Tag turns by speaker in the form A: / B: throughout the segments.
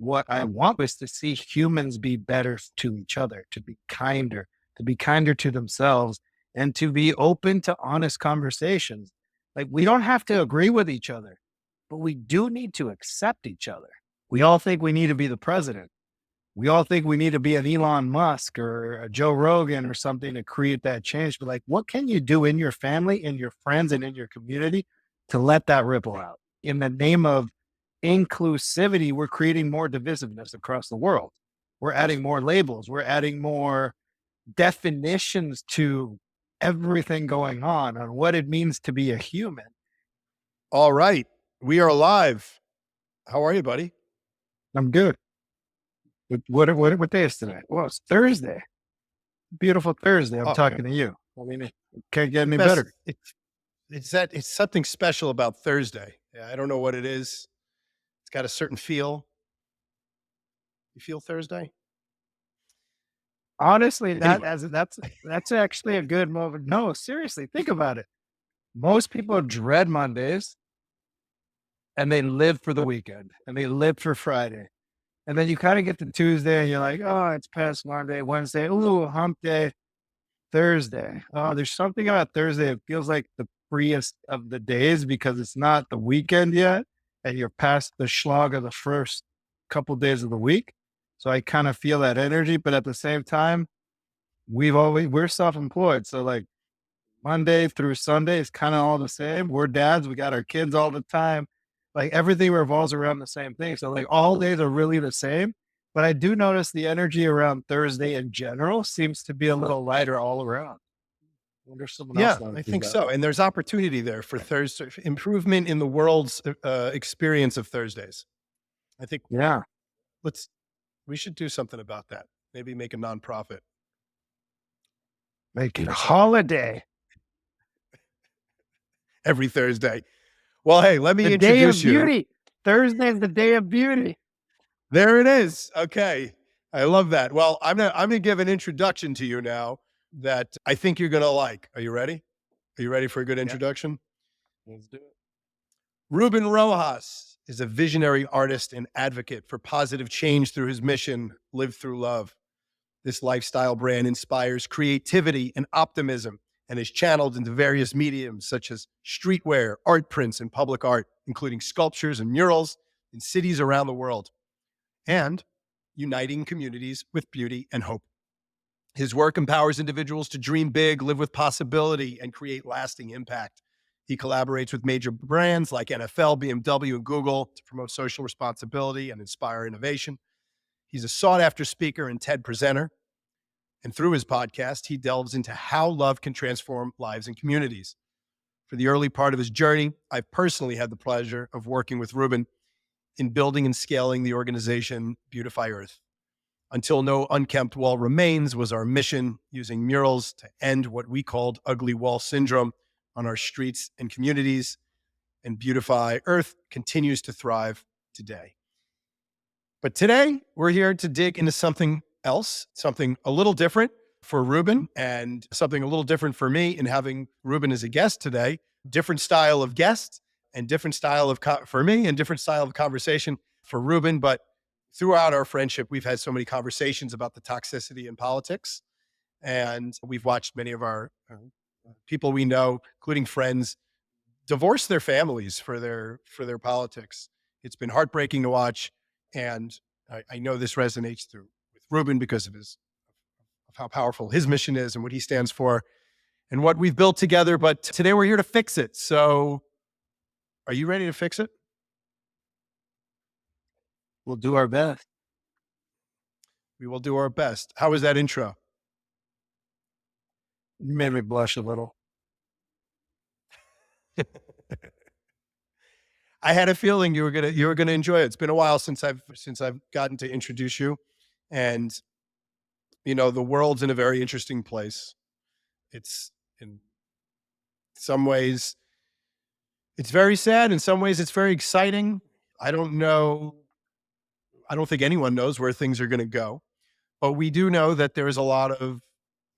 A: what I want is to see humans be better to each other, to be kinder to themselves, and to be open to honest conversations. Like, we don't have to agree with each other, but we do need to accept each other. We all think we need to be the president. We all think we need to be an Elon Musk or a Joe Rogan or something to create that change. But like, what can you do in your family, in your friends, and in your community to let that ripple out? In the name of inclusivity, we're creating more divisiveness across the world. We're adding more labels. We're adding more definitions to everything going on what it means to be a human.
B: All right. We are live. How are you, buddy?
A: I'm good. What day is today? Well, it's Thursday. Beautiful Thursday. I'm talking to you. I mean, it can't get any better.
B: It's something special about Thursday. Yeah, I don't know what it is. It's got a certain feel. You feel Thursday?
A: Honestly, that's actually a good moment. No, seriously, think about it. Most people dread Mondays and they live for the weekend and they live for Friday. And then you kind of get to Tuesday and you're like, oh, it's past Monday, Wednesday, ooh, hump day, Thursday. Oh, there's something about Thursday. It feels like the freest of the days because it's not the weekend yet and you're past the slog of the first couple days of the week. So I kind of feel that energy, but at the same time, we're self-employed. So like Monday through Sunday is kind of all the same. We're dads. We got our kids all the time. Like everything revolves around the same thing. So like all days are really the same, but I do notice the energy around Thursday in general seems to be a little lighter all around. I wonder if someone else
B: I think so. And there's opportunity there for Thursday, improvement in the world's experience of Thursdays. I think we should do something about that. Maybe make a nonprofit.
A: Make it a holiday.
B: Every Thursday. Well, hey, let me introduce you.
A: Beauty. Thursday is the day of beauty.
B: There it is. Okay. I love that. Well, I'm gonna give an introduction to you now that I think you're gonna like. Are you ready? Are you ready for a good introduction?
A: Let's do it.
B: Ruben Rojas is a visionary artist and advocate for positive change through his mission, Live Through Love. This lifestyle brand inspires creativity and optimism and is channeled into various mediums such as streetwear, art prints, and public art, including sculptures and murals in cities around the world, and uniting communities with beauty and hope. His work empowers individuals to dream big, live with possibility, and create lasting impact. He collaborates with major brands like NFL, BMW, and Google to promote social responsibility and inspire innovation. He's a sought-after speaker and TED presenter. And through his podcast, he delves into how love can transform lives and communities. For the early part of his journey, I've personally had the pleasure of working with Ruben in building and scaling the organization Beautify Earth. Until no unkempt wall remains was our mission, using murals to end what we called ugly wall syndrome on our streets and communities. And Beautify Earth continues to thrive today. But today, we're here to dig into something else, something a little different for Ruben and something a little different for me in having Ruben as a guest today. Different style of guest and different style of for me and different style of conversation for Ruben. But throughout our friendship, we've had so many conversations about the toxicity in politics. And we've watched many of our people we know, including friends, divorce their families for their politics. It's been heartbreaking to watch. And I know this resonates with Ruben because of how powerful his mission is and what he stands for and what we've built together. But today we're here to fix it. So are you ready to fix it?
A: We'll do our best.
B: We will do our best. How was that intro?
A: You made me blush a little.
B: I had a feeling you were gonna enjoy it. It's been a while since I've gotten to introduce you, and the world's in a very interesting place. It's in some ways it's very sad. In some ways, it's very exciting. I don't know. I don't think anyone knows where things are going to go, but we do know that there's a lot of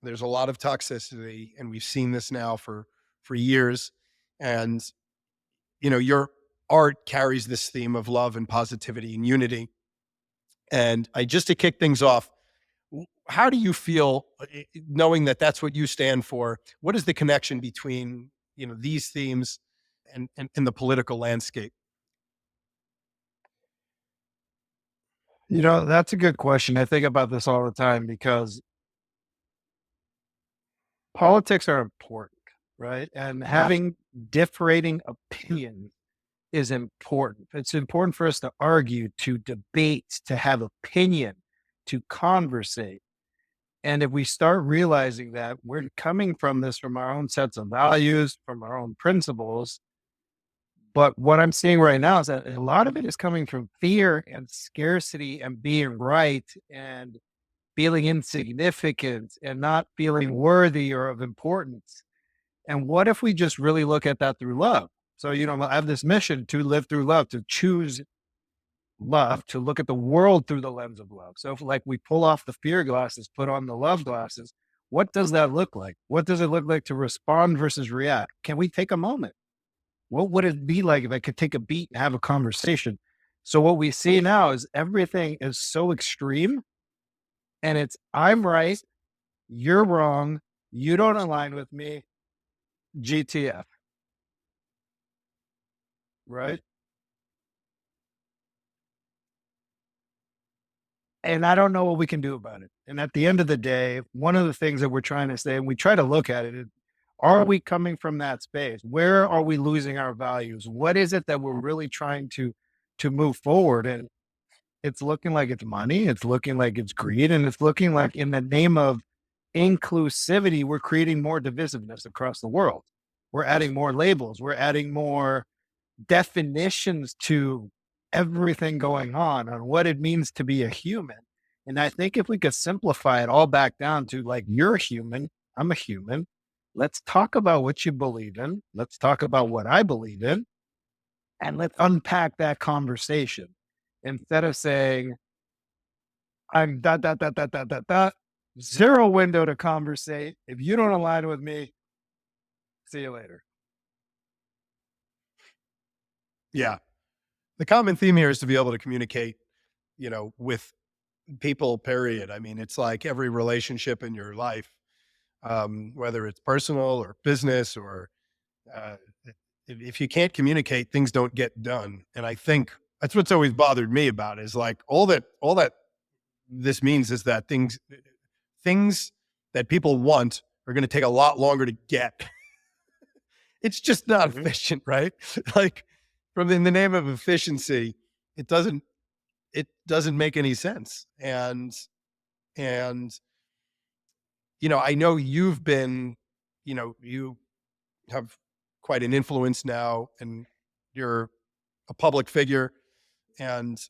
B: toxicity, and we've seen this now for years. And your art carries this theme of love and positivity and unity. And just to kick things off, how do you feel knowing that that's what you stand for? What is the connection between these themes and the political landscape?
A: That's a good question. I think about this all the time because politics are important, right? And having differing opinions is important. It's important for us to argue, to debate, to have opinion, to conversate. And if we start realizing that we're coming from this from our own sets of values, from our own principles, but what I'm seeing right now is that a lot of it is coming from fear and scarcity and being right and feeling insignificant and not feeling worthy or of importance. And what if we just really look at that through love? So, I have this mission to live through love, to choose love, to look at the world through the lens of love. So if like we pull off the fear glasses, put on the love glasses, what does that look like? What does it look like to respond versus react? Can we take a moment? What would it be like if I could take a beat and have a conversation? So what we see now is everything is so extreme and it's I'm right, you're wrong, you don't align with me, GTF, right? And I don't know what we can do about it. And at the end of the day, one of the things that we're trying to say, and we try to look at it, is are we coming from that space? Where are we losing our values? What is it that we're really trying to move forward? And it's looking like it's money, it's looking like it's greed, and it's looking like in the name of inclusivity, we're creating more divisiveness across the world. We're adding more labels, we're adding more definitions to everything going on what it means to be a human. And I think if we could simplify it all back down to like, you're a human, I'm a human. Let's talk about what you believe in. Let's talk about what I believe in. And let's unpack that conversation instead of saying, I'm dot, dot, dot, dot, dot, dot, dot. Zero window to conversate. If you don't align with me, see you later.
B: Yeah. The common theme here is to be able to communicate, with people, period. I mean, it's like every relationship in your life, whether it's personal or business or uh, if you can't communicate, things don't get done. And I think that's what's always bothered me about it, is like all that this means is that things that people want are going to take a lot longer to get. It's just not efficient, right? Like from in the name of efficiency, it doesn't make any sense. And I know you've been, you have quite an influence now and you're a public figure and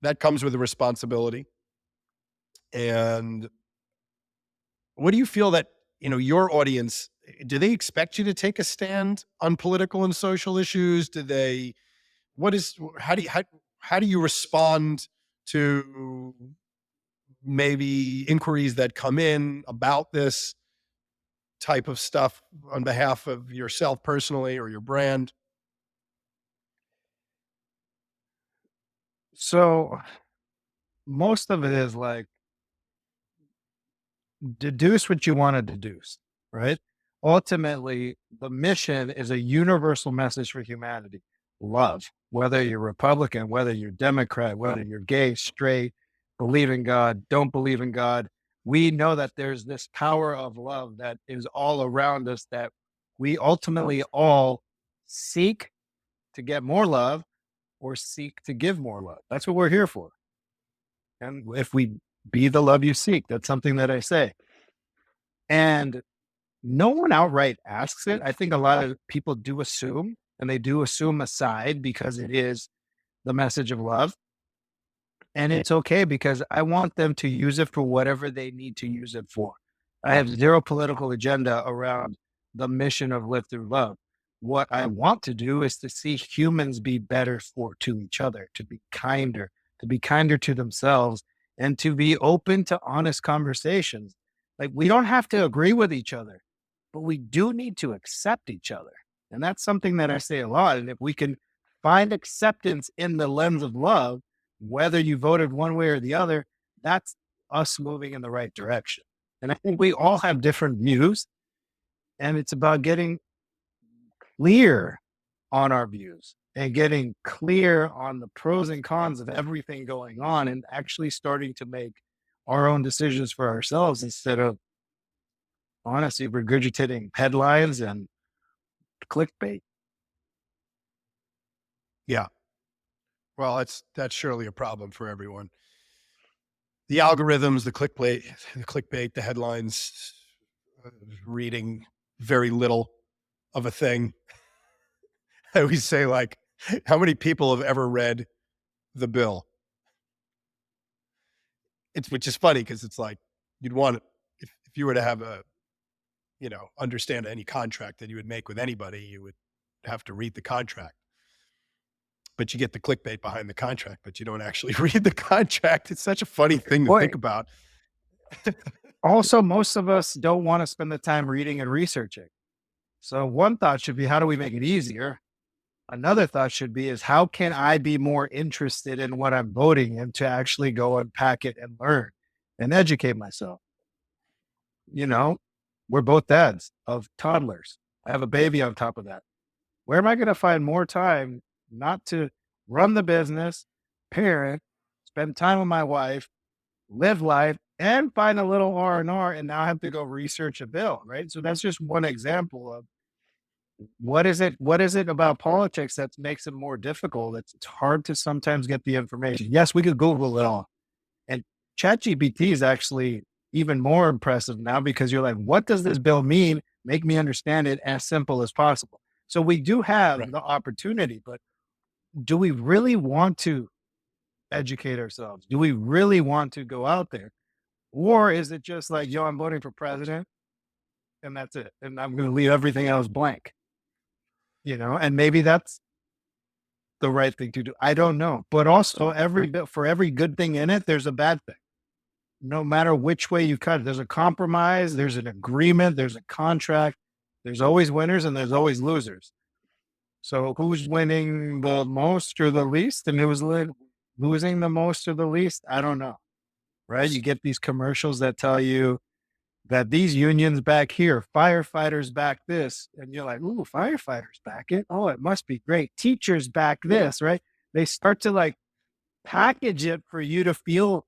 B: that comes with a responsibility. And what do you feel that, your audience, do they expect you to take a stand on political and social issues? Do they, what is, how do you respond to maybe inquiries that come in about this type of stuff on behalf of yourself personally or your brand?
A: So most of it is like, deduce what you want to deduce, right? Ultimately, the mission is a universal message for humanity love, whether you're Republican, whether you're Democrat, whether you're gay, straight, believe in God, don't believe in God. We know that there's this power of love that is all around us that we ultimately all seek to get more love or seek to give more love. That's what we're here for. And if we be the love you seek, that's something that I say. And no one outright asks it. I think a lot of people do assume, and they do assume a side because it is the message of love. And it's okay because I want them to use it for whatever they need to use it for. I have zero political agenda around the mission of live through love. What I want to do is to see humans be better to each other, to be kinder to themselves, and to be open to honest conversations. Like we don't have to agree with each other, but we do need to accept each other. And that's something that I say a lot. And if we can find acceptance in the lens of love, whether you voted one way or the other, that's us moving in the right direction. And I think we all have different views, and it's about getting clear on our views and getting clear on the pros and cons of everything going on and actually starting to make our own decisions for ourselves instead of honestly regurgitating headlines and clickbait.
B: Yeah. Well, that's surely a problem for everyone. The algorithms, the headlines, reading very little of a thing. I always say, like, how many people have ever read the bill? Which is funny because it's like you'd want if you were to have understand any contract that you would make with anybody, you would have to read the contract. But you get the clickbait behind the contract, but you don't actually read the contract. It's such a funny thing to think about.
A: Also, most of us don't want to spend the time reading and researching. So one thought should be, how do we make it easier? Another thought should be is, how can I be more interested in what I'm voting in to actually go unpack it and learn and educate myself? We're both dads of toddlers. I have a baby on top of that. Where am I going to find more time not to run the business, parent, spend time with my wife, live life, and find a little R&R, and now I have to go research a bill, right? So that's just one example of what is it about politics that makes it more difficult? It's hard to sometimes get the information. Yes, we could Google it all. And ChatGPT is actually even more impressive now because you're like, what does this bill mean? Make me understand it as simple as possible. So we do have the opportunity, but do we really want to educate ourselves? Do we really want to go out there? Or is it just like, yo, I'm voting for president and that's it. And I'm going to leave everything else blank, and maybe that's the right thing to do. I don't know. But also for every good thing in it, there's a bad thing. No matter which way you cut it, there's a compromise, there's an agreement, there's a contract. There's always winners and there's always losers. So who's winning the most or the least, and who's losing the most or the least? I don't know. Right? You get these commercials that tell you that these unions back here, firefighters back this, and you're like, ooh, firefighters back it. Oh, it must be great. Teachers back this, right? They start to like package it for you to feel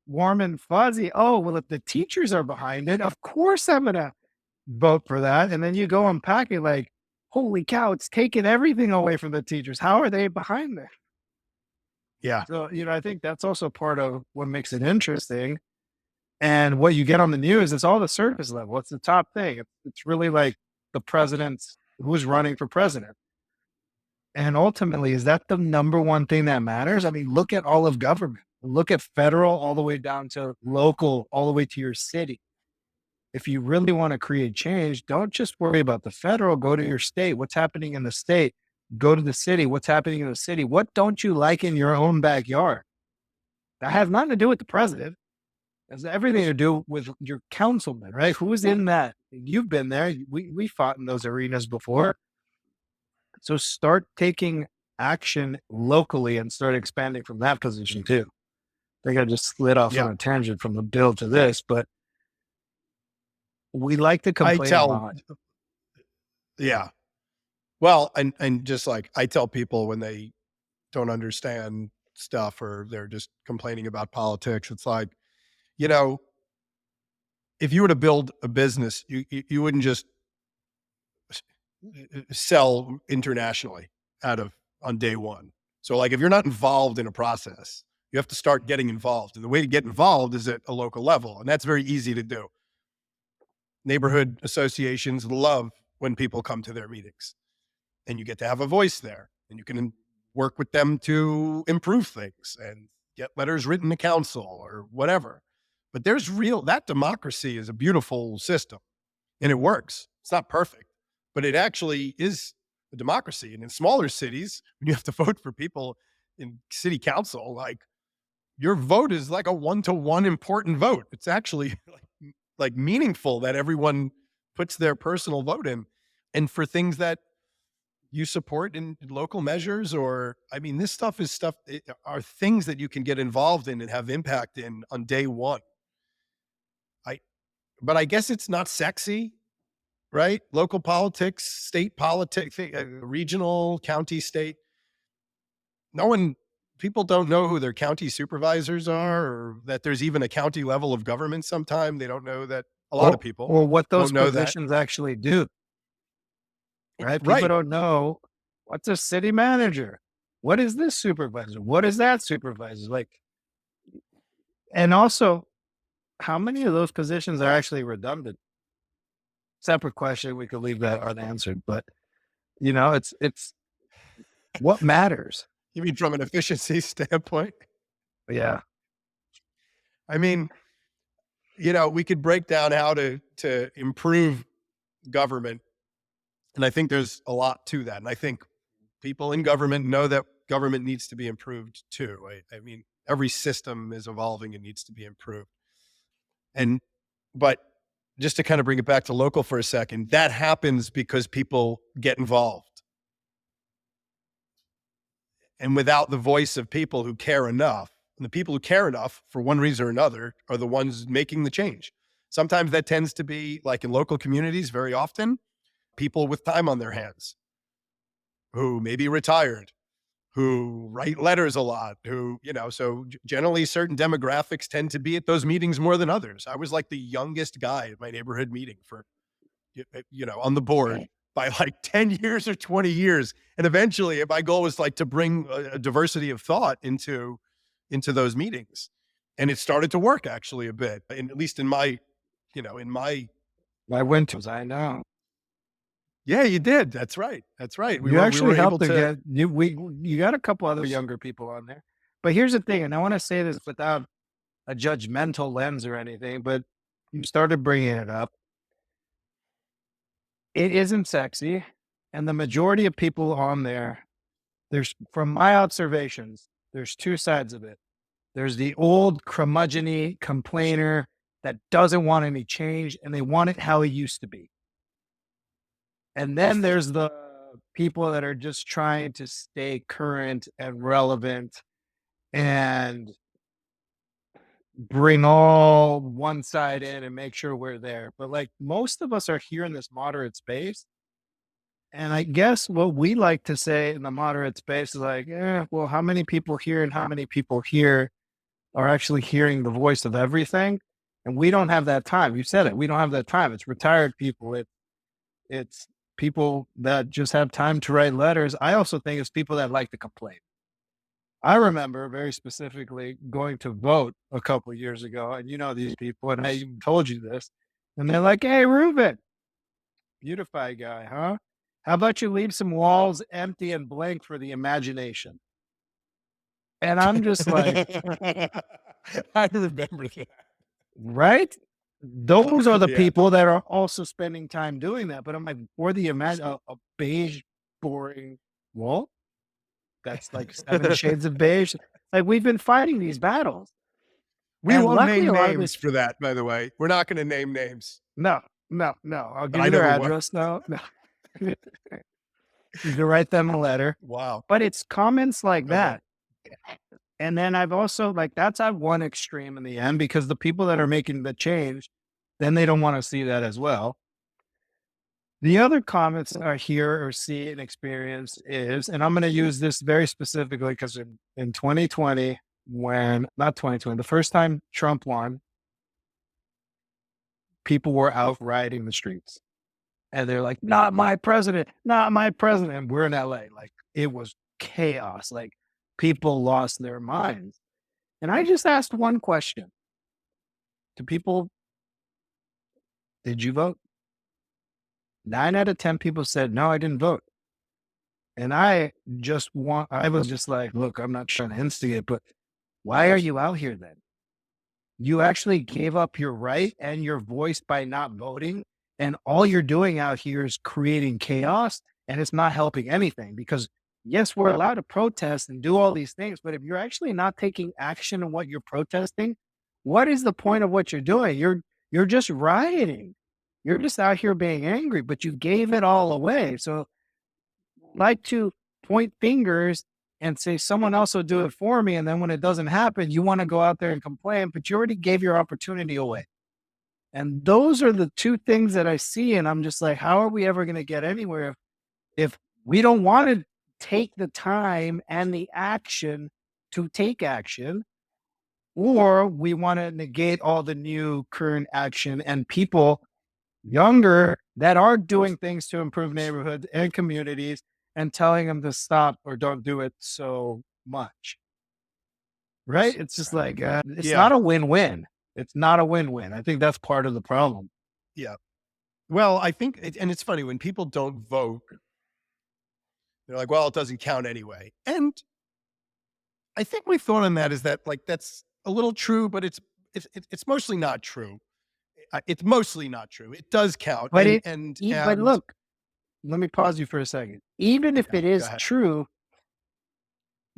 A: warm and fuzzy. Oh, well, if the teachers are behind it, of course I'm gonna vote for that. And then you go unpack it like, holy cow, it's taking everything away from the teachers. How are they behind this?
B: Yeah.
A: So, I think that's also part of what makes it interesting. And what you get on the news is all the surface level. It's the top thing. It's really like the president's who's running for president. And ultimately, is that the number one thing that matters? I mean, look at all of government. Look at federal all the way down to local, all the way to your city. If you really want to create change, don't just worry about the federal. Go to your state. What's happening in the state? Go to the city. What's happening in the city? What don't you like in your own backyard? That has nothing to do with the president. It has everything to do with your councilman, right? Who's in that? You've been there. We fought in those arenas before. So start taking action locally and start expanding from that position too. I think I just slid off on a tangent from the bill to this, but we like to complain about.
B: Yeah. Well, and just like I tell people when they don't understand stuff or they're just complaining about politics, it's like, if you were to build a business, you wouldn't just sell internationally on day one. So like if you're not involved in a process, you have to start getting involved. And the way to get involved is at a local level. And that's very easy to do. Neighborhood associations love when people come to their meetings and you get to have a voice there and you can work with them to improve things and get letters written to council or whatever. But that democracy is a beautiful system and it works. It's not perfect, but it actually is a democracy. And in smaller cities, when you have to vote for people in city council, like your vote is like a 1-to-1 important vote. It's actually like meaningful that everyone puts their personal vote in. And for things that you support in local measures? Or, I mean, this stuff is stuff, are things that you can get involved in and have impact in on day one. I, but I guess it's not sexy, right? Local politics, state politics, regional, county, state. No one, people don't know who their county supervisors are, or that there's even a county level of government. Sometime they don't know that. A lot of people
A: or what those
B: don't know that.
A: positions actually do, right? People
B: Right.
A: don't know what's a city manager. What is this supervisor? What is that supervisor? Like, and also, how many of those positions are actually redundant? Separate question. We could leave that unanswered, but it's what matters.
B: You mean from an efficiency standpoint?
A: Yeah.
B: I mean, we could break down how to improve government, and I think there's a lot to that. And I think people in government know that government needs to be improved too. I mean, every system is evolving and needs to be improved. And but just to kind of bring it back to local for a second, that happens because people get involved. And without the voice of people who care enough, and the people who care enough for one reason or another are the ones making the change. Sometimes that tends to be, like in local communities, very often, people with time on their hands who may be retired, who write letters a lot, so generally certain demographics tend to be at those meetings more than others. I was like the youngest guy at my neighborhood meeting for, on the board by like 10 years or 20 years. And eventually my goal was like to bring a diversity of thought into those meetings. And it started to work actually a bit, and at least in my.
A: I went to, I know.
B: Yeah, you did. That's right. That's right.
A: You actually helped to get you got a couple other younger people on there. But here's the thing, and I want to say this without a judgmental lens or anything, but you started bringing it up. It isn't sexy, and the majority of people on there, from my observations, there's two sides of it. There's the old curmudgeon-y complainer that doesn't want any change, and they want it how it used to be. And then there's the people that are just trying to stay current and relevant and bring all one side in and make sure we're there. But like most of us are here in this moderate space. And I guess what we like to say in the moderate space is like, well, how many people here and how many people here are actually hearing the voice of everything? And we don't have that time. You said it. We don't have that time. It's retired people. It's people that just have time to write letters. I also think it's people that like to complain. I remember very specifically going to vote a couple of years ago, and these people, and I even told you this, and they're like, "Hey, Ruben, beautify guy, huh? How about you leave some walls empty and blank for the imagination?" And I'm just like,
B: I remember that.
A: right? Those are the
B: Yeah.
A: people that are also spending time doing that. But I'm like, for the a beige, boring wall that's like 7 shades of beige. Like we've been fighting these battles.
B: We
A: And
B: won't
A: luckily,
B: name
A: a lot of
B: names for that, by the way. We're not going to name names.
A: No. I'll give
B: I
A: you their
B: know who
A: address. No. You can write them a letter.
B: Wow.
A: But it's comments like
B: Okay.
A: that. And then I've also that's at one extreme in the end, because the people that are making the change, then they don't want to see that as well. The other comments I hear or see and experience is, and I'm going to use this very specifically because in 2020, not 2020, the first time Trump won, people were out rioting the streets. And they're like, not my president, not my president. We're in LA. Like it was chaos. Like people lost their minds. And I just asked one question to people: did you vote? 9 out of 10 people said, no, I didn't vote. And I was just like, look, I'm not trying to instigate, but why are you out here then? You actually gave up your right and your voice by not voting. And all you're doing out here is creating chaos, and it's not helping anything, because yes, we're allowed to protest and do all these things, but if you're actually not taking action on what you're protesting, what is the point of what you're doing? You're just rioting. You're just out here being angry, but you gave it all away. So like to point fingers and say someone else will do it for me. And then when it doesn't happen, you want to go out there and complain, but you already gave your opportunity away. And those are the two things that I see. And I'm just like, how are we ever going to get anywhere if we don't want to take the time and the action to take action, or we want to negate all the new current action and people younger that are doing things to improve neighborhoods and communities and telling them to stop or don't do it so much. Right? It's just like, it's not a win-win. It's not a win-win. I think that's part of the problem.
B: Yeah. Well, I think, and it's funny when people don't vote, they're like, well, it doesn't count anyway. And I think my thought on that is that, like, that's a little true, but it's mostly not true. It's mostly not true. It does count.
A: But but look, let me pause you for a second. Even if it is true,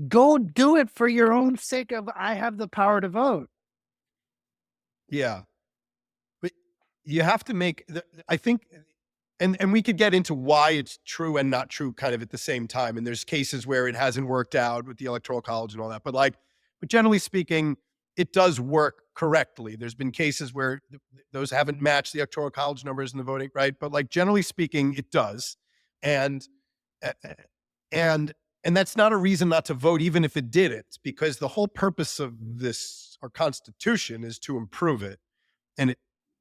A: go do it for your own sake of, I have the power to vote.
B: Yeah. But you have to make, I think, and we could get into why it's true and not true kind of at the same time. And there's cases where it hasn't worked out with the Electoral College and all that. But generally speaking, it does work correctly. There's been cases where those haven't matched the Electoral College numbers in the voting, right? But like generally speaking, it does. And that's not a reason not to vote, even if it didn't, because the whole purpose of our Constitution is to improve it. And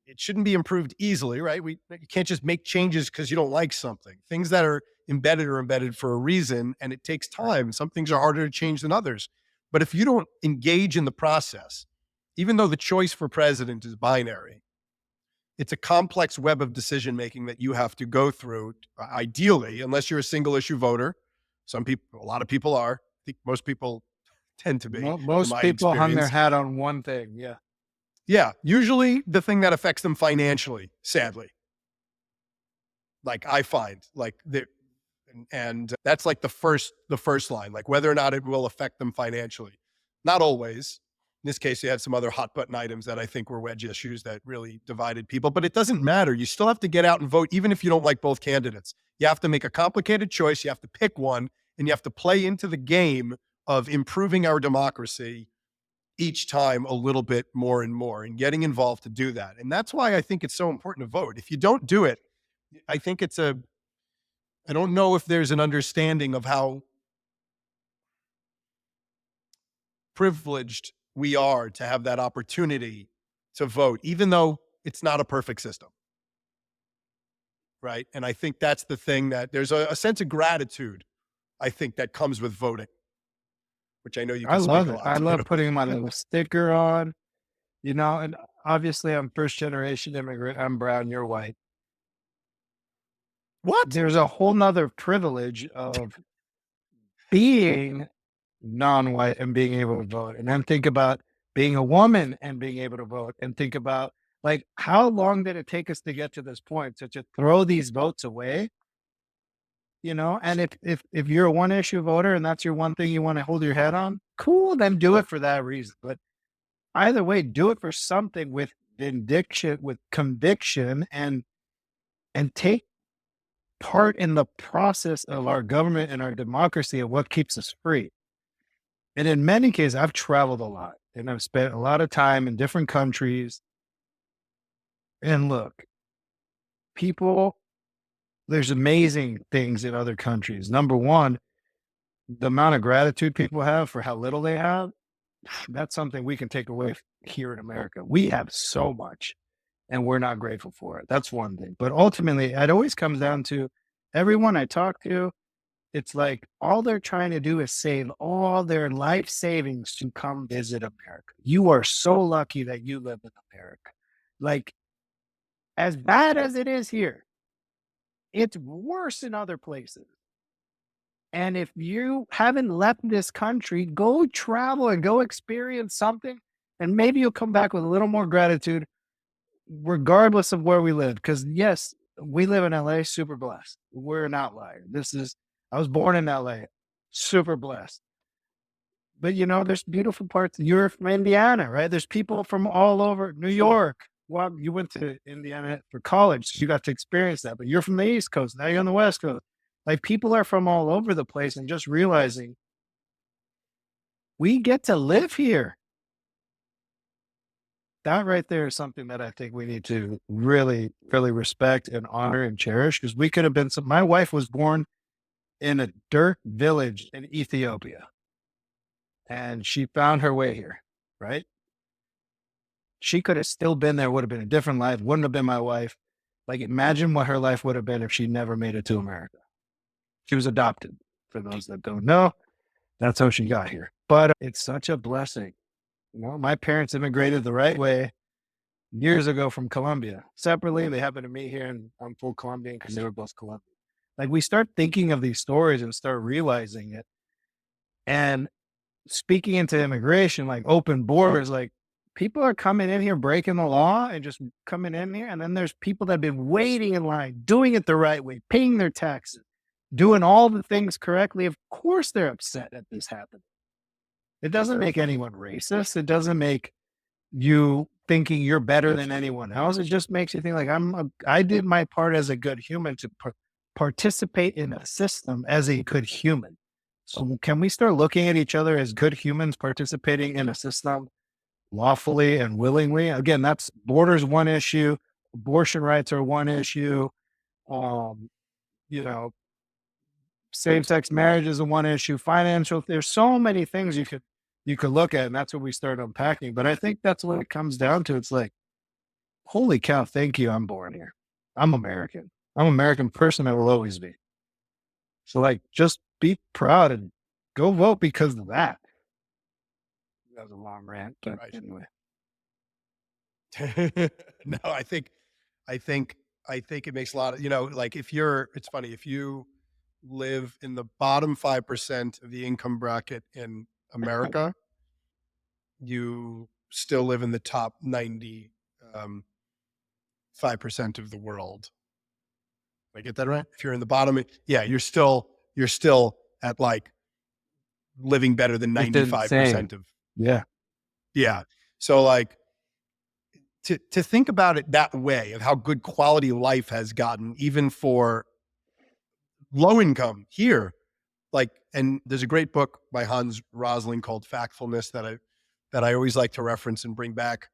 B: it shouldn't be improved easily, right? You can't just make changes because you don't like something. Things that are embedded for a reason, and it takes time. Some things are harder to change than others. But if you don't engage in the process, even though the choice for president is binary, it's a complex web of decision-making that you have to go through, ideally, unless you're a single issue voter. A lot of people are. I think most people tend to be.
A: Most people hung their hat on one thing. Yeah.
B: Yeah. Usually the thing that affects them financially, sadly. Like I find, and that's like the first line, like whether or not it will affect them financially. Not always. In this case, you had some other hot button items that I think were wedge issues that really divided people, but it doesn't matter. You still have to get out and vote, even if you don't like both candidates. You have to make a complicated choice. You have to pick one, and you have to play into the game of improving our democracy each time a little bit more and more, and getting involved to do that. And that's why I think it's so important to vote. If you don't do it, I think I don't know if there's an understanding of how privileged we are to have that opportunity to vote, even though it's not a perfect system. Right. And I think that's the thing, that there's a sense of gratitude, I think, that comes with voting, which I know you can
A: I love
B: speak a
A: it.
B: lot
A: I
B: to.
A: love putting my little sticker on, and obviously I'm first generation immigrant. I'm brown, you're white.
B: What?
A: There's a whole nother privilege of being non-white and being able to vote. And then think about being a woman and being able to vote, and think about, like, how long did it take us to get to this point? So to throw these votes away, and if you're a one issue voter and that's your one thing you want to hold your head on, cool, then do it for that reason. But either way, do it for something with conviction, and take part in the process of our government and our democracy and what keeps us free. And in many cases, I've traveled a lot and I've spent a lot of time in different countries. And look, there's amazing things in other countries. Number one, the amount of gratitude people have for how little they have, that's something we can take away here in America. We have so much and we're not grateful for it. That's one thing. But ultimately, it always comes down to everyone I talk to, it's like all they're trying to do is save all their life savings to come visit America. You are so lucky that you live in America. Like, as bad as it is here, it's worse in other places. And if you haven't left this country, go travel and go experience something, and maybe you'll come back with a little more gratitude, regardless of where we live. Because yes, we live in LA, super blessed. We're an outlier. I was born in LA, super blessed. But there's beautiful parts. You're from Indiana, right? There's people from all over New York. Well, you went to Indiana for college, so you got to experience that. But you're from the East Coast. Now you're on the West Coast. Like people are from all over the place and just realizing we get to live here. That right there is something that I think we need to really, really respect and honor and cherish because we could have been my wife was born in a dirt village in Ethiopia and she found her way here, right? She could have still been there, would have been a different life, wouldn't have been my wife. Like, imagine what her life would have been if she never made it to America. She was adopted, for those that don't know. That's how she got here. But it's such a blessing. You know, my parents immigrated the right way years ago from Colombia. Separately, they happened to meet here, and I'm full Colombian because they were both Colombian. Like, we start thinking of these stories and start realizing it. And speaking into immigration, like open borders, like people are coming in here breaking the law and just coming in here. And then there's people that have been waiting in line, doing it the right way, paying their taxes, doing all the things correctly. Of course, they're upset at this happening. It doesn't make anyone racist. It doesn't make you thinking you're better than anyone else. It just makes you think like I did my part as a good human to participate in a system as a good human. So can we start looking at each other as good humans participating in a system lawfully and willingly? Again, that's borders one issue, abortion rights are one issue. Um, you know, same-sex marriage is a one issue, financial. There's so many things you could look at, and that's what we start unpacking. But I think that's what it comes down to. It's like, holy cow, thank you, I'm born here. I'm American. I'm an American person. I will always be. So like, just be proud and go vote because of that. That was a long rant, but
B: Right.
A: anyway.
B: No, I think it makes a lot of, like it's funny, if you live in the bottom 5% of the income bracket in America, you still live in the top 5% of the world. Did I get that right? If you're in the bottom, yeah, you're still at like living better than
A: It's insane.
B: 95% of,
A: Yeah.
B: yeah. So like, to think about it that way of how good quality life has gotten, even for low income here, like, and there's a great book by Hans Rosling called Factfulness that I always like to reference and bring back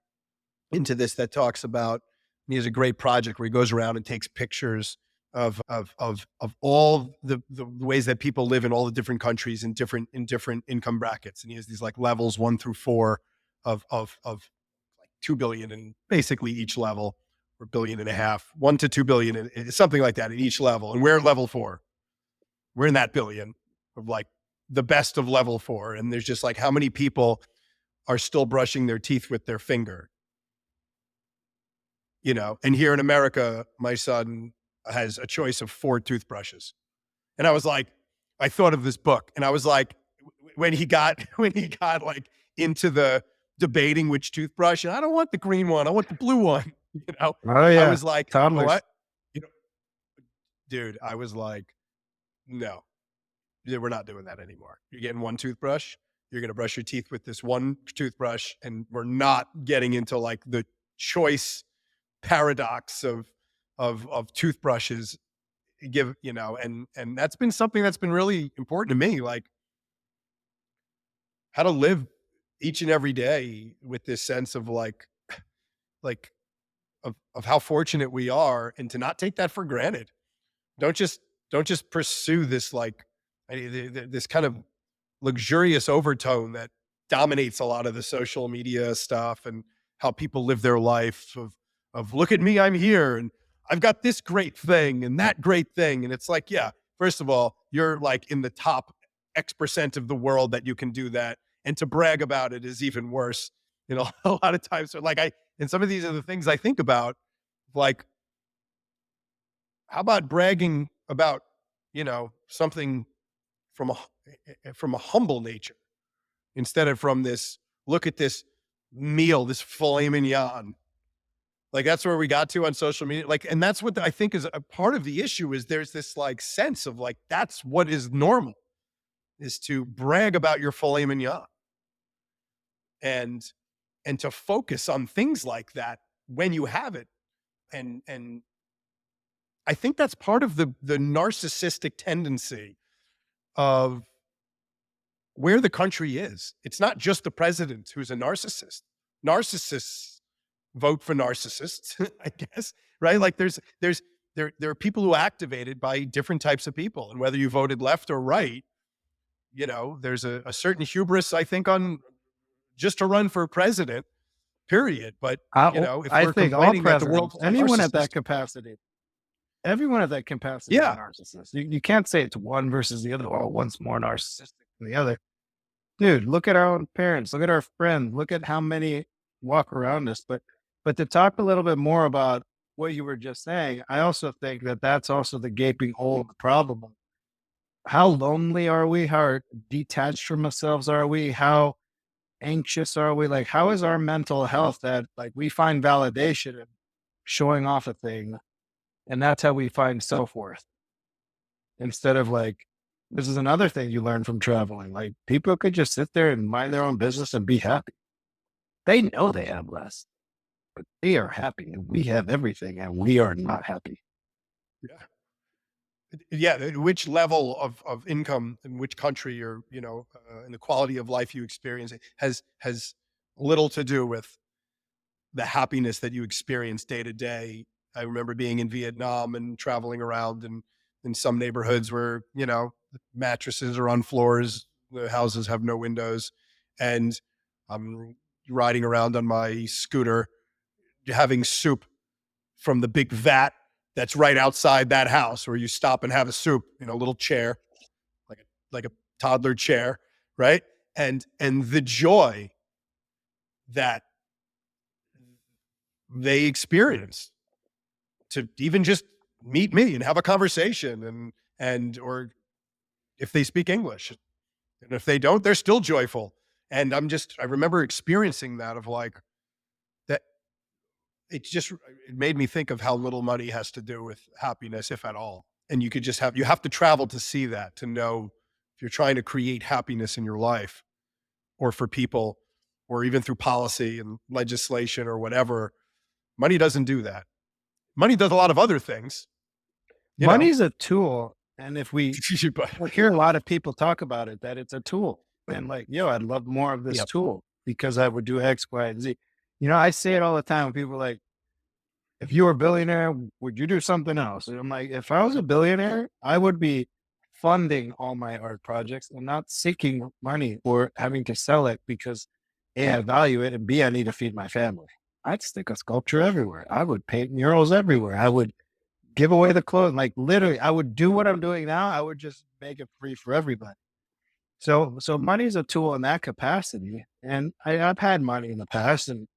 B: into this, that talks about, he has a great project where he goes around and takes pictures of all the ways that people live in all the different countries in different income brackets. And he has these like levels 1 through 4 of like 2 billion in basically each level, or billion and a half, 1 to 2 billion, and something like that in each level. And we're at level 4. We're in that billion of like the best of level 4. And there's just like, how many people are still brushing their teeth with their finger? And here in America, my son has a choice of 4 toothbrushes. And I thought of this book, and I was like, when he got like into the debating which toothbrush, and I don't want the green one, I want the blue one,
A: Oh
B: I
A: yeah.
B: was like, you know
A: Toddlers.
B: what? Dude, I was like, no, we're not doing that anymore. You're getting one toothbrush. You're going to brush your teeth with this one toothbrush, and we're not getting into like the choice paradox of toothbrushes. And that's been something that's been really important to me, like how to live each and every day with this sense of like of how fortunate we are, and to not take that for granted. Don't just pursue this like this kind of luxurious overtone that dominates a lot of the social media stuff, and how people live their life of look at me, I'm here, and I've got this great thing and that great thing. And it's like, yeah, first of all, you're like in the top X% of the world that you can do that. And to brag about it is even worse. A lot of times, so like and some of these are the things I think about, like, how about bragging about, something from a humble nature, instead of from this, look at this meal, this filet mignon. Like, that's where we got to on social media. Like, and that's what I think is a part of the issue, is there's this like sense of like, that's what is normal, is to brag about your filet mignon, and to focus on things like that when you have it, and I think that's part of the narcissistic tendency of where the country is. It's not just the president who's a narcissist. Narcissists vote for narcissists, I guess, right? Like there are people who are activated by different types of people, and whether you voted left or right, there's a certain hubris, I think, on just to run for president, period. But if
A: I
B: we're
A: think all
B: complaining that the world's
A: presidents,
B: a narcissist,
A: everyone at that capacity is a
B: yeah,
A: narcissist. You can't say it's one versus the other. Oh, one's more narcissistic than the other. Dude, look at our own parents. Look at our friends. Look at how many walk around us. But to talk a little bit more about what you were just saying, I also think that that's also the gaping hole of the problem. How lonely are we? How detached from ourselves are we? How anxious are we? Like, how is our mental health that like we find validation in showing off a thing, and that's how we find self-worth instead of like, this is another thing you learn from traveling. Like people could just sit there and mind their own business and be happy. They know they have less, but they are happy and we have everything and we are not happy.
B: yeah. Which level of income in which country, or and the quality of life you experience has little to do with the happiness that you experience day to day. I remember being in Vietnam and traveling around, and in some neighborhoods where mattresses are on floors, the houses have no windows, and I'm riding around on my scooter having soup from the big vat that's right outside that house, where you stop and have a soup in a little chair, like a toddler chair, right? And the joy that they experience to even just meet me and have a conversation, or if they speak English, and if they don't, they're still joyful. And I remember experiencing that, of like that. It made me think of how little money has to do with happiness, if at all. And you have to travel to see that, to know if you're trying to create happiness in your life or for people, or even through policy and legislation or whatever. Money doesn't do that. Money does a lot of other things.
A: Money's a tool. And if we
B: But
A: hear a lot of people talk about it, that it's a tool and like, I'd love more of this
B: Yep.
A: tool because I would do X, Y, and Z. I say it all the time when people are like, if you were a billionaire, would you do something else? And I'm like, if I was a billionaire, I would be funding all my art projects and not seeking money or having to sell it because A, I value it, and B, I need to feed my family. I'd stick a sculpture everywhere. I would paint murals everywhere. I would give away the clothes. Like literally, I would do what I'm doing now. I would just make it free for everybody. So money's a tool in that capacity. And I've had money in the past, and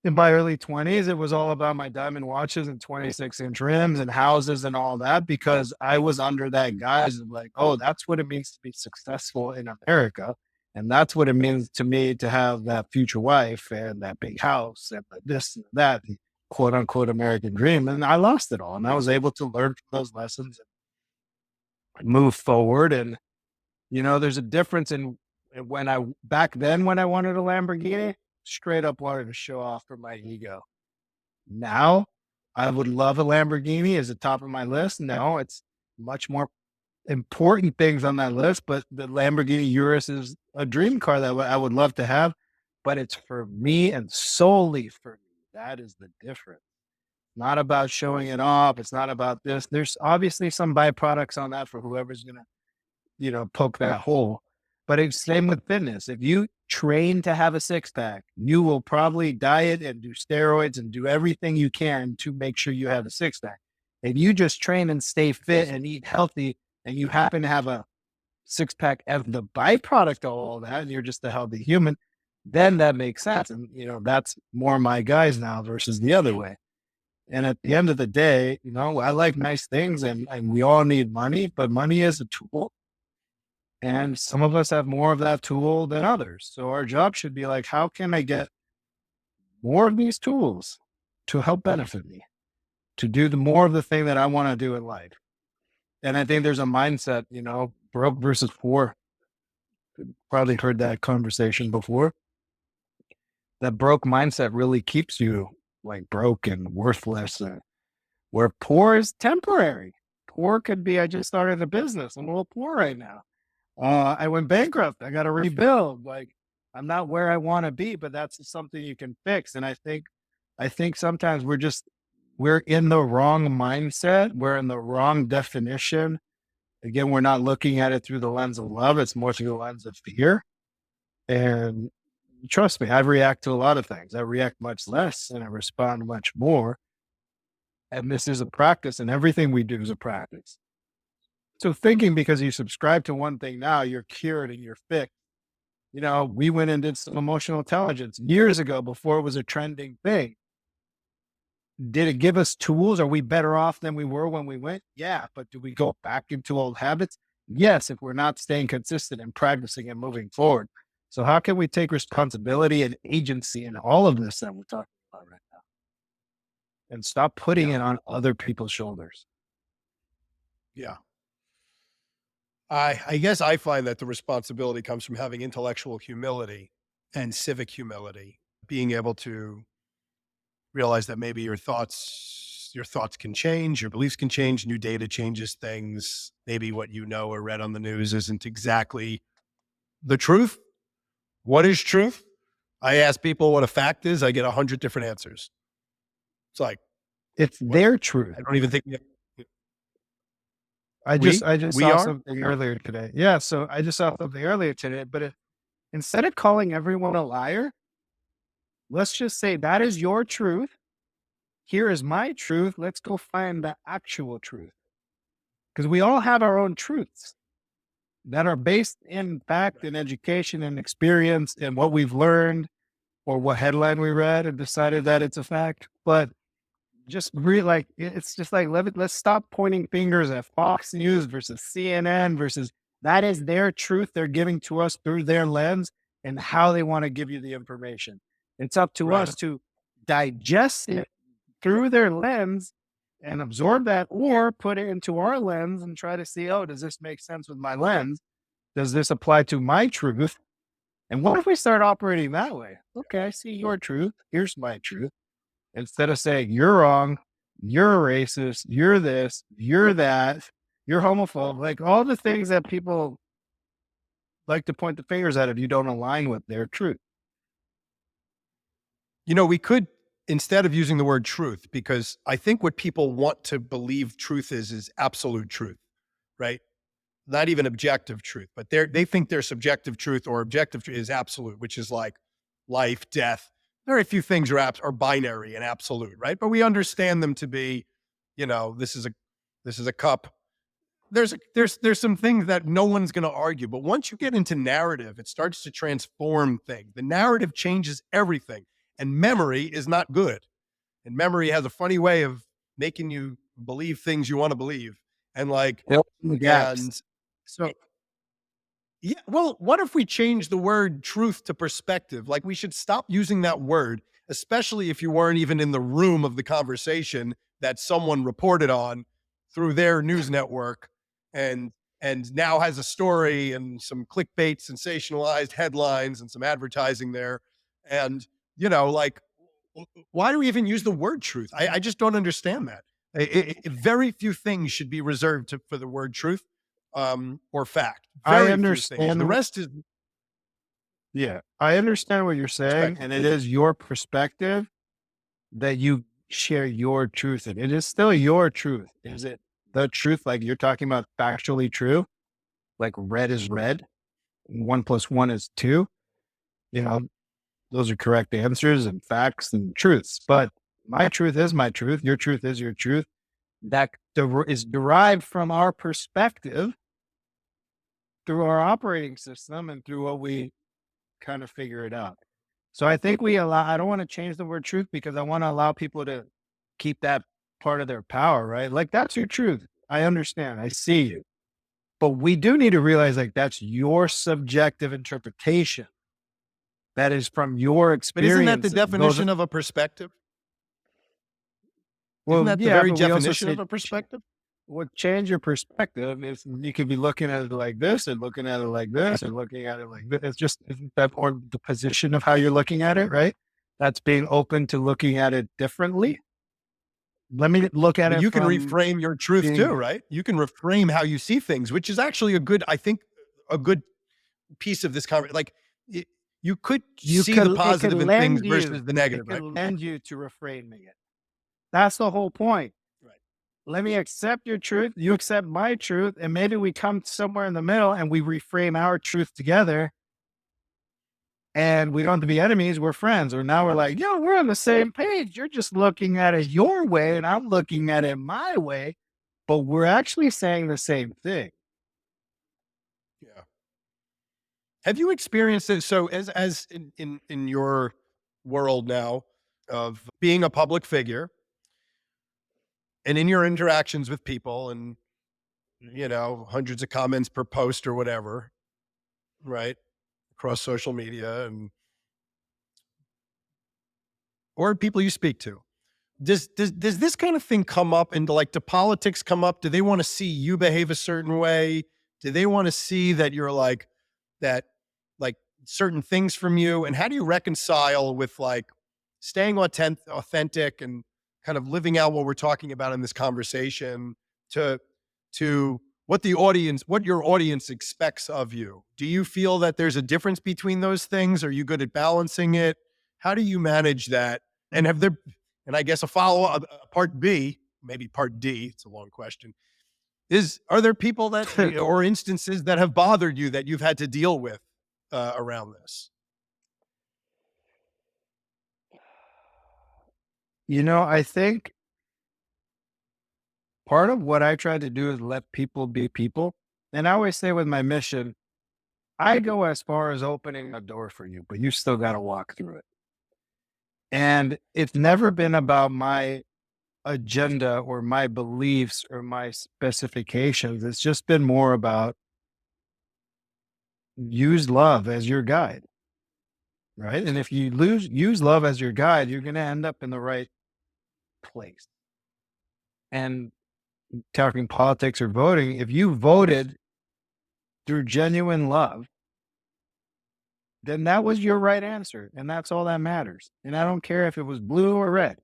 A: in my early 20s, it was all about my diamond watches and 26-inch rims and houses and all that, because I was under that guise of like, oh, that's what it means to be successful in America. And that's what it means to me to have that future wife and that big house and this and that, the quote unquote American dream. And I lost it all. And I was able to learn from those lessons and move forward. And, there's a difference in back then when I wanted a Lamborghini, straight up wanted to show off for my ego. Now, I would love a Lamborghini as the top of my list. No, it's much more important things on that list, but the Lamborghini Urus is a dream car that I would love to have, but it's for me and solely for me. That is the difference. Not about showing it off. It's not about this. There's obviously some byproducts on that for whoever's going to, poke that hole. But it's same with fitness. If you train to have a six pack, you will probably diet and do steroids and do everything you can to make sure you have a six pack. If you just train and stay fit and eat healthy, and you happen to have a six pack as the byproduct of all that, and you're just a healthy human, then that makes sense. And, that's more my guys now versus the other way. And at the end of the day, I like nice things, and we all need money, but money is a tool. And some of us have more of that tool than others. So our job should be like, how can I get more of these tools to help benefit me, to do more of the thing that I want to do in life? And I think there's a mindset, broke versus poor. Probably heard that conversation before. That broke mindset really keeps you like broke and worthless. where poor is temporary. Poor could be, I just started a business. I'm a little poor right now. I went bankrupt. I got to rebuild. Like, I'm not where I want to be, but that's something you can fix. And I think sometimes we're in the wrong mindset. We're in the wrong definition. Again, we're not looking at it through the lens of love. It's more through the lens of fear. And trust me, I react to a lot of things. I react much less and I respond much more. And this is a practice, and everything we do is a practice. So thinking because you subscribe to one thing now, you're cured and you're fixed. You know, we went and did some emotional intelligence years ago before it was a trending thing. Did it give us tools? Are we better off than we were when we went? Yeah. But do we go back into old habits? Yes, if we're not staying consistent and practicing and moving forward. So how can we take responsibility and agency in all of this that we're talking about right now and stop putting it on other people's shoulders?
B: Yeah. I guess I find that the responsibility comes from having intellectual humility and civic humility, being able to realize that maybe your thoughts can change, your beliefs can change, new data changes things. Maybe what you know or read on the news isn't exactly the truth. What is truth? I ask people what a fact is, I get 100 different answers. It's like,
A: it's their truth.
B: I don't even think
A: I just saw
B: are?
A: something earlier today. Yeah, so I just saw something earlier today, but instead of calling everyone a liar, let's just say that is your truth. Here is my truth. Let's go find the actual truth. Because we all have our own truths that are based in fact and education and experience and what we've learned or what headline we read and decided that it's a fact. But just like it's just like let's stop pointing fingers at Fox News versus CNN versus that is their truth they're giving to us through their lens and how they want to give you the information. It's up to us to digest it through their lens and absorb that or put it into our lens and try to see, oh, does this make sense with my lens? Does this apply to my truth? And what if we start operating that way? Okay, I see your truth. Here's my truth. Instead of saying, you're wrong, you're a racist, you're this, you're that, you're homophobe, like all the things that people like to point the fingers at if you don't align with their truth.
B: You know, we could, instead of using the word truth, because I think what people want to believe truth is absolute truth, right? Not even objective truth, but they think their subjective truth or objective truth is absolute, which is like life, death. Very few things are binary and absolute, right? But we understand them to be, you know, this is a cup. There's some things that no one's going to argue, but once you get into narrative, it starts to transform things. The narrative changes everything, and memory is not good. And memory has a funny way of making you believe things you want to believe, and like, and so. Yeah. Well, what if we change the word truth to perspective? Like we should stop using that word, especially if you weren't even in the room of the conversation that someone reported on through their news network and now has a story and some clickbait sensationalized headlines and some advertising there. And, you know, like, why do we even use the word truth? I just don't understand that. Very few things should be reserved for the word truth. Or fact.
A: I understand.
B: The rest is.
A: Yeah, I understand what you're saying. And it is your perspective that you share your truth in. It is still your truth. Is it the truth? Like you're talking about factually true, like red is red. 1 + 1 is 2. You know, those are correct answers and facts and truths. But my truth is my truth. Your truth is your truth. That is derived from our perspective through our operating system and through what we kind of figure it out. So I think I don't want to change the word truth because I want to allow people to keep that part of their power, right? Like that's your truth. I understand. I see you. But we do need to realize like that's your subjective interpretation. That is from your experience.
B: But isn't that the definition of a perspective?
A: Well,
B: isn't that the very definition of a perspective?
A: Well, change your perspective. Is you could be looking at it like this and looking at it like this and looking at it like this. It's just or the position of how you're looking at it, right? That's being open to looking at it differently. let me look at
B: But
A: it
B: you can
A: from
B: reframe your truth
A: being,
B: too, right? You can reframe how you see things, which is actually a good, I think, a good piece of this conversation. Like you could see the
A: it could
B: positive in things
A: lend you,
B: versus the
A: it
B: negative,
A: could
B: right?
A: lend you to reframing it. That's the whole point.
B: Right.
A: Let me accept your truth. You accept my truth. And maybe we come somewhere in the middle and we reframe our truth together, and we don't have to be enemies. We're friends. Or now we're like, yo, we're on the same page. You're just looking at it your way and I'm looking at it my way, but we're actually saying the same thing.
B: Yeah. Have you experienced it? So as in your world now of being a public figure and in your interactions with people and hundreds of comments per post or whatever, right? Across social media and or people you speak to. Does this kind of thing come up, and like, do politics come up? Do they want to see you behave a certain way? Do they want to see that you're like that, like certain things from you? And how do you reconcile with like staying authentic and kind of living out what we're talking about in this conversation to what your audience expects of you? Do you feel that there's a difference between those things? Are you good at balancing it? How do you manage that? And and I guess a follow up, part B, maybe part D, it's a long question, are there people that, or instances that have bothered you that you've had to deal with around this?
A: I think part of what I try to do is let people be people. And I always say with my mission, I go as far as opening a door for you, but you still got to walk through it. And it's never been about my agenda or my beliefs or my specifications. It's just been more about use love as your guide, right? And if you use love as your guide, you're going to end up in the right place. And talking politics or voting, if you voted through genuine love, then that was your right answer. And that's all that matters. And I don't care if it was blue or red,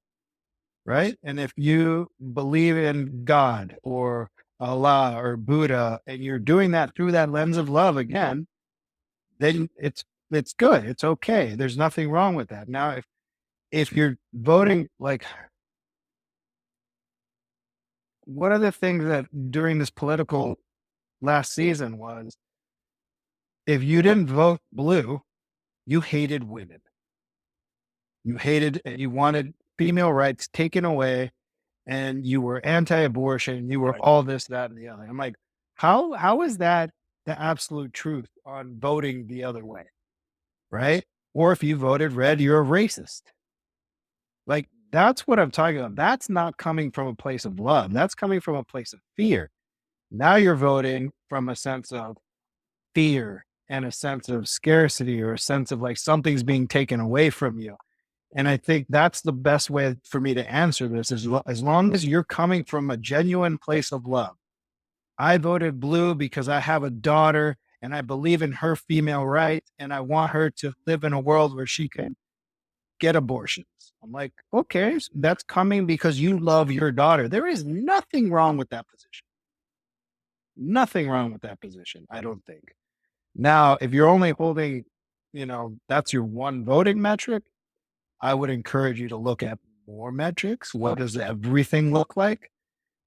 A: right? And if you believe in God or Allah or Buddha, and you're doing that through that lens of love again, then it's good. It's okay. There's nothing wrong with that. Now, if you're voting, like, one of the things that during this political last season was, if you didn't vote blue, you hated women. You hated and you wanted female rights taken away, and you were anti-abortion. You were all this, that, and the other. I'm like, how is that the absolute truth on voting the other way, right? Or if you voted red, you're a racist. Like, that's what I'm talking about. That's not coming from a place of love. That's coming from a place of fear. Now you're voting from a sense of fear and a sense of scarcity, or a sense of like something's being taken away from you. And I think that's the best way for me to answer this is, as long as you're coming from a genuine place of love. I voted blue because I have a daughter and I believe in her female rights, and I want her to live in a world where she can get abortions. I'm like, okay, so that's coming because you love your daughter. There is nothing wrong with that position. Nothing wrong with that position, I don't think. Now, if you're only holding, that's your one voting metric, I would encourage you to look at more metrics. What does everything look like?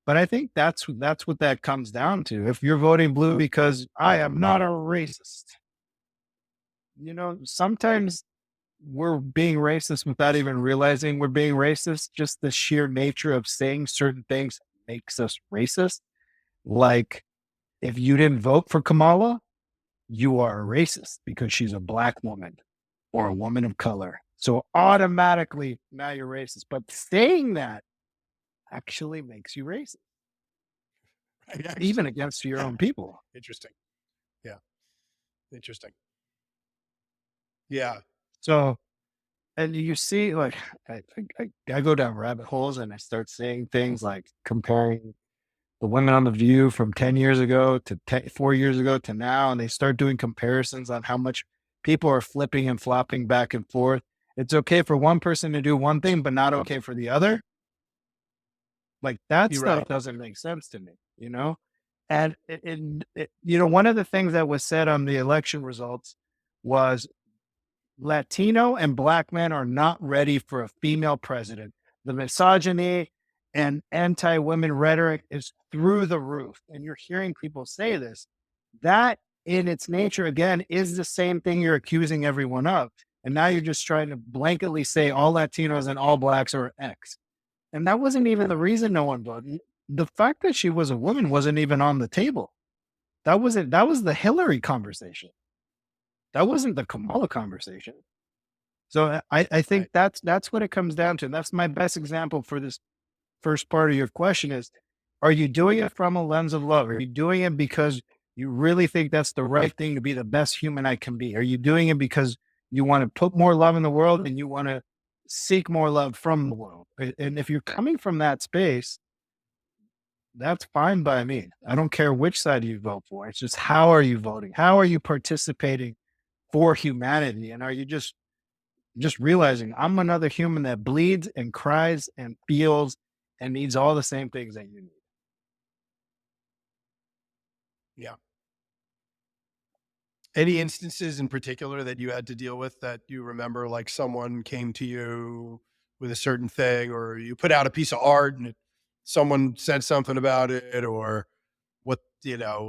A: But I think that's what that comes down to. If you're voting blue because I am not a racist, sometimes we're being racist without even realizing we're being racist. Just the sheer nature of saying certain things makes us racist. Like, if you didn't vote for Kamala, you are a racist because she's a black woman or a woman of color. So automatically now you're racist. But saying that actually makes you racist, even against your own people.
B: Interesting. Yeah. Interesting. Yeah.
A: So, and you see, like, I go down rabbit holes and I start saying things like comparing the women on The View from 10 years ago to 4 years ago to now. And they start doing comparisons on how much people are flipping and flopping back and forth. It's okay for one person to do one thing, but not okay for the other. Like that
B: You're
A: stuff
B: right.
A: doesn't make sense to me, And one of the things that was said on the election results was Latino and Black men are not ready for a female president. The misogyny and anti women rhetoric is through the roof. And you're hearing people say this. That, in its nature, again, is the same thing you're accusing everyone of. And now you're just trying to blanketly say all Latinos and all Blacks are X. And that wasn't even the reason no one voted. The fact that she was a woman wasn't even on the table. That was the Hillary conversation. That wasn't the Kamala conversation. So I think
B: Right.
A: that's what it comes down to. And that's my best example for this first part of your question is, are you doing it from a lens of love? Are you doing it because you really think that's the right thing to be the best human I can be? Are you doing it because you want to put more love in the world and you want to seek more love from the world? And if you're coming from that space, that's fine by me. I don't care which side you vote for. It's just how are you voting? How are you participating for humanity? And are you just realizing I'm another human that bleeds and cries and feels and needs all the same things that you need.
B: Yeah. Any instances in particular that you had to deal with that you remember, like someone came to you with a certain thing, or you put out a piece of art and someone said something about it, or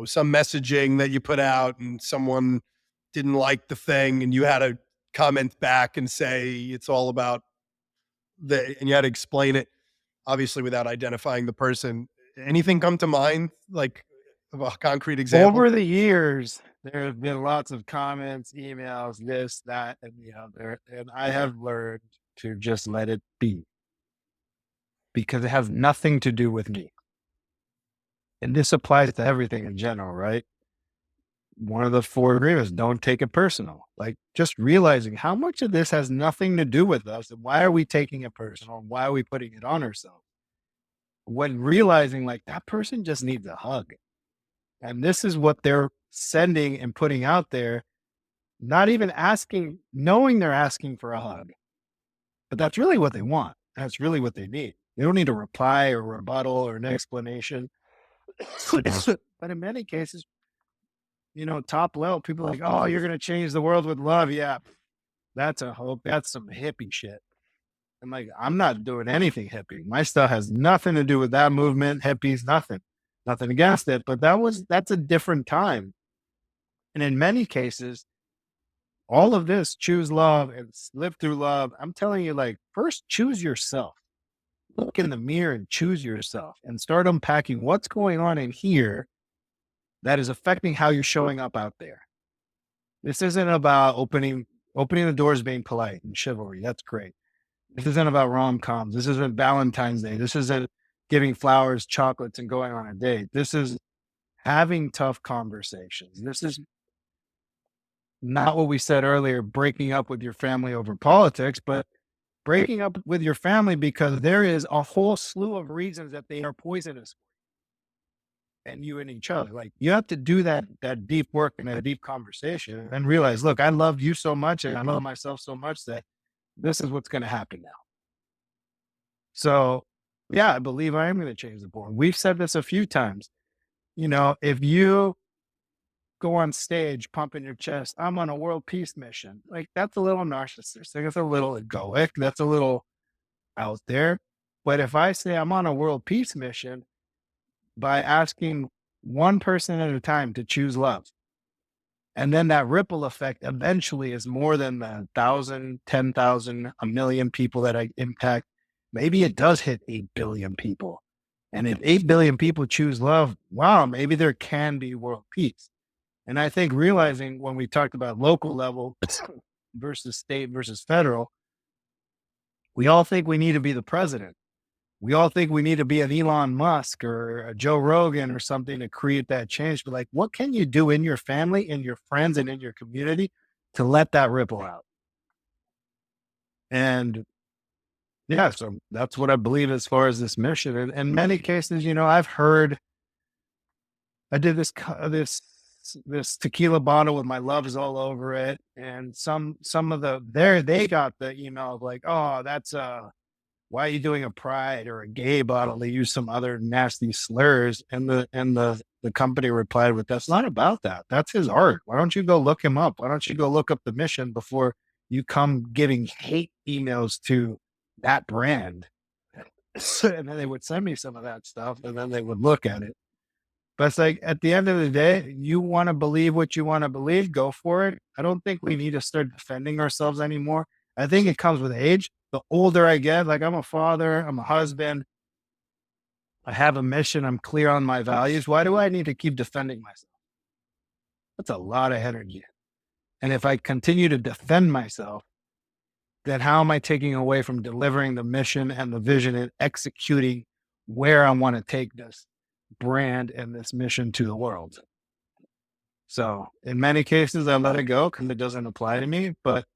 B: some messaging that you put out and someone didn't like the thing and you had to comment back and say it's all about and you had to explain it, obviously without identifying the person. Anything come to mind, like of a concrete example?
A: Over the years, there have been lots of comments, emails, this, that, and the other. And I have learned to just let it be because it has nothing to do with me. And this applies to everything in general, right? One of the four agreements, don't take it personal. Like just realizing how much of this has nothing to do with us. And why are we taking it personal? And why are we putting it on ourselves? When realizing like that person just needs a hug. And this is what they're sending and putting out there, not even asking, knowing they're asking for a hug. But that's really what they want. That's really what they need. They don't need a reply or rebuttal or an explanation. But in many cases, top level, people are like, oh, you're going to change the world with love. Yeah, that's a hope. That's some hippie shit. I'm like, I'm not doing anything hippie. My stuff has nothing to do with that movement. Hippies, nothing against it. But that's a different time. And in many cases, all of this, choose love and live through love. I'm telling you, like, first choose yourself. Look in the mirror and choose yourself and start unpacking what's going on in here that is affecting how you're showing up out there. This isn't about opening the doors, being polite and chivalry. That's great. This isn't about rom-coms. This isn't Valentine's Day. This isn't giving flowers, chocolates, and going on a date. This is having tough conversations. This is not what we said earlier, breaking up with your family over politics, but breaking up with your family because there is a whole slew of reasons that they are poisonous and you and each other. Like you have to do that deep work and that deep conversation and realize, look, I love you so much and I love myself so much that this is what's going to happen now. So yeah, I believe I am going to change the board. We've said this a few times. If you go on stage pumping your chest, I'm on a world peace mission. Like that's a little narcissistic. It's a little egoic. That's a little out there. But if I say I'm on a world peace mission by asking one person at a time to choose love, and then that ripple effect eventually is more than the 1,000, 10,000, a million people that I impact. Maybe it does hit 8 billion people. And if 8 billion people choose love, wow, maybe there can be world peace. And I think realizing when we talked about local level versus state versus federal, we all think we need to be the president. We all think we need to be an Elon Musk or a Joe Rogan or something to create that change. But like, what can you do in your family, in your friends, and in your community to let that ripple out? And yeah, so that's what I believe as far as this mission. And in many cases, I've heard I did this tequila bottle with my loves all over it, and some of they got the email of like, oh, why are you doing a pride or a gay bottle? They use some other nasty slurs. And the company replied with, that's not about that. That's his art. Why don't you go look him up? Why don't you go look up the mission before you come giving hate emails to that brand? And then they would send me some of that stuff and then they would look at it. But it's like at the end of the day, you want to believe what you want to believe, go for it. I don't think we need to start defending ourselves anymore. I think it comes with age. The older I get, like I'm a father, I'm a husband, I have a mission, I'm clear on my values. Why do I need to keep defending myself? That's a lot of energy. And if I continue to defend myself, then how am I taking away from delivering the mission and the vision and executing where I want to take this brand and this mission to the world? So in many cases, I let it go because it doesn't apply to me. But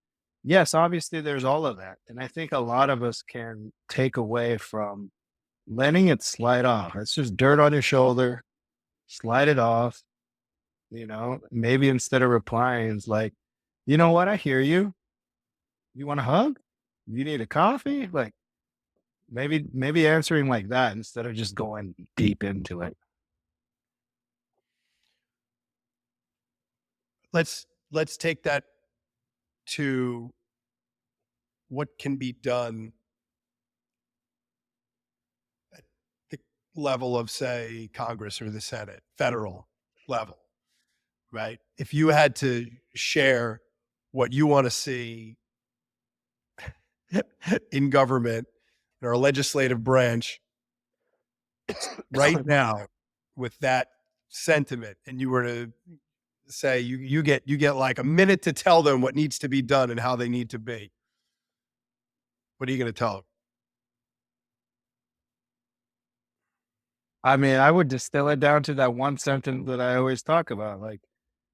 A: yes, obviously there's all of that. And I think a lot of us can take away from letting it slide off. It's just dirt on your shoulder, slide it off. Maybe instead of replying, it's like, you know what? I hear you. You want a hug? You need a coffee? Like maybe answering like that instead of just going deep into it.
B: Let's take that to what can be done at the level of, say, Congress or the Senate, federal level, right? If you had to share what you want to see in government or a legislative branch right now with that sentiment, and you were to say you get like a minute to tell them what needs to be done and how they need to be, what are you going to tell them?
A: I mean, I would distill it down to that one sentence that I always talk about. Like,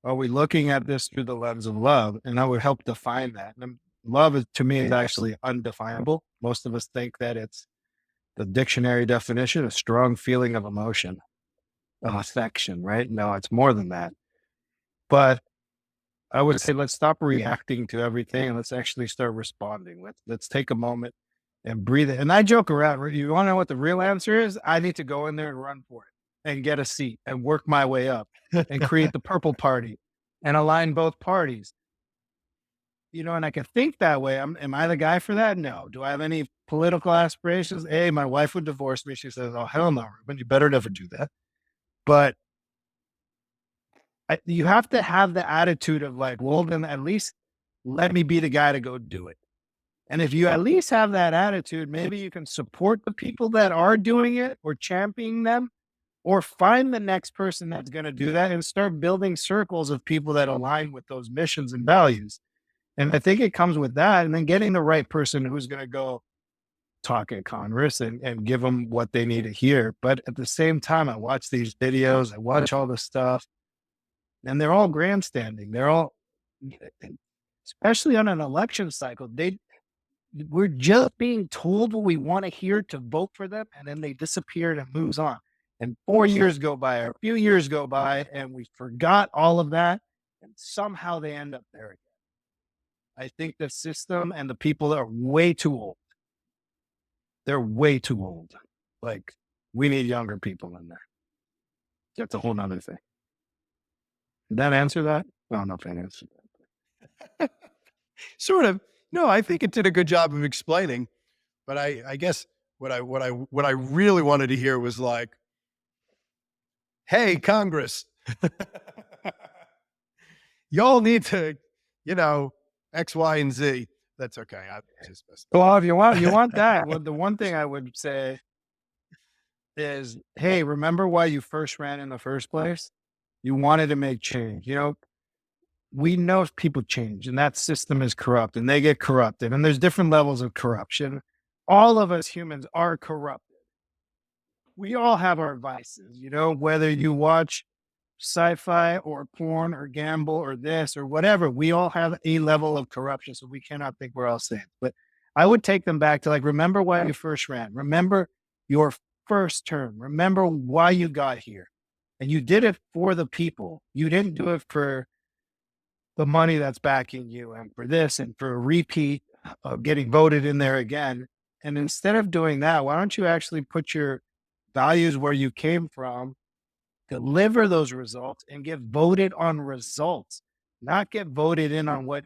A: are we looking at this through the lens of love? And I would help define that. And love is, to me, is actually undefinable. Most of us think that it's the dictionary definition, a strong feeling of emotion, of affection, right? No, it's more than that. But I would say let's stop reacting to everything and let's actually start responding. Let's take a moment and breathe it. And I joke around. You want to know what the real answer is? I need to go in there and run for it and get a seat and work my way up and create the purple party and align both parties. And I can think that way. Am I the guy for that? No. Do I have any political aspirations? Hey, my wife would divorce me. She says, oh, hell no, Ruben, you better never do that. But you have to have the attitude of like, well, then at least let me be the guy to go do it. And if you at least have that attitude, maybe you can support the people that are doing it or championing them, or find the next person that's going to do that and start building circles of people that align with those missions and values. And I think it comes with that. And then getting the right person who's going to go talk at Congress and give them what they need to hear. But at the same time, I watch these videos, I watch all this stuff, and they're all grandstanding. They're all, especially on an election cycle, we're just being told what we want to hear to vote for them, and then they disappear and it moves on. And 4 years go by, or a few years go by, and we forgot all of that, and somehow they end up there again. I think the system and the people are way too old. They're way too old. Like, we need younger people in there. That's a whole nother thing. Did that answer that? I don't know if I answered that.
B: Sort of. No, I think it did a good job of explaining. But I guess what I really wanted to hear was like, hey, Congress, y'all need to, X, Y, and Z. That's okay.
A: Well, if you want that, well, the one thing I would say is, hey, remember why you first ran in the first place? You wanted to make change. We know people change and that system is corrupt and they get corrupted and there's different levels of corruption. All of us humans are corrupted. We all have our vices, whether you watch sci-fi or porn or gamble or this or whatever, we all have a level of corruption. So we cannot think we're all safe. But I would take them back to like, remember why you first ran. Remember your first term. Remember why you got here. And you did it for the people. You didn't do it for the money that's backing you and for this and for a repeat of getting voted in there again. And instead of doing that, why don't you actually put your values where you came from, deliver those results, and get voted on results, not get voted in on what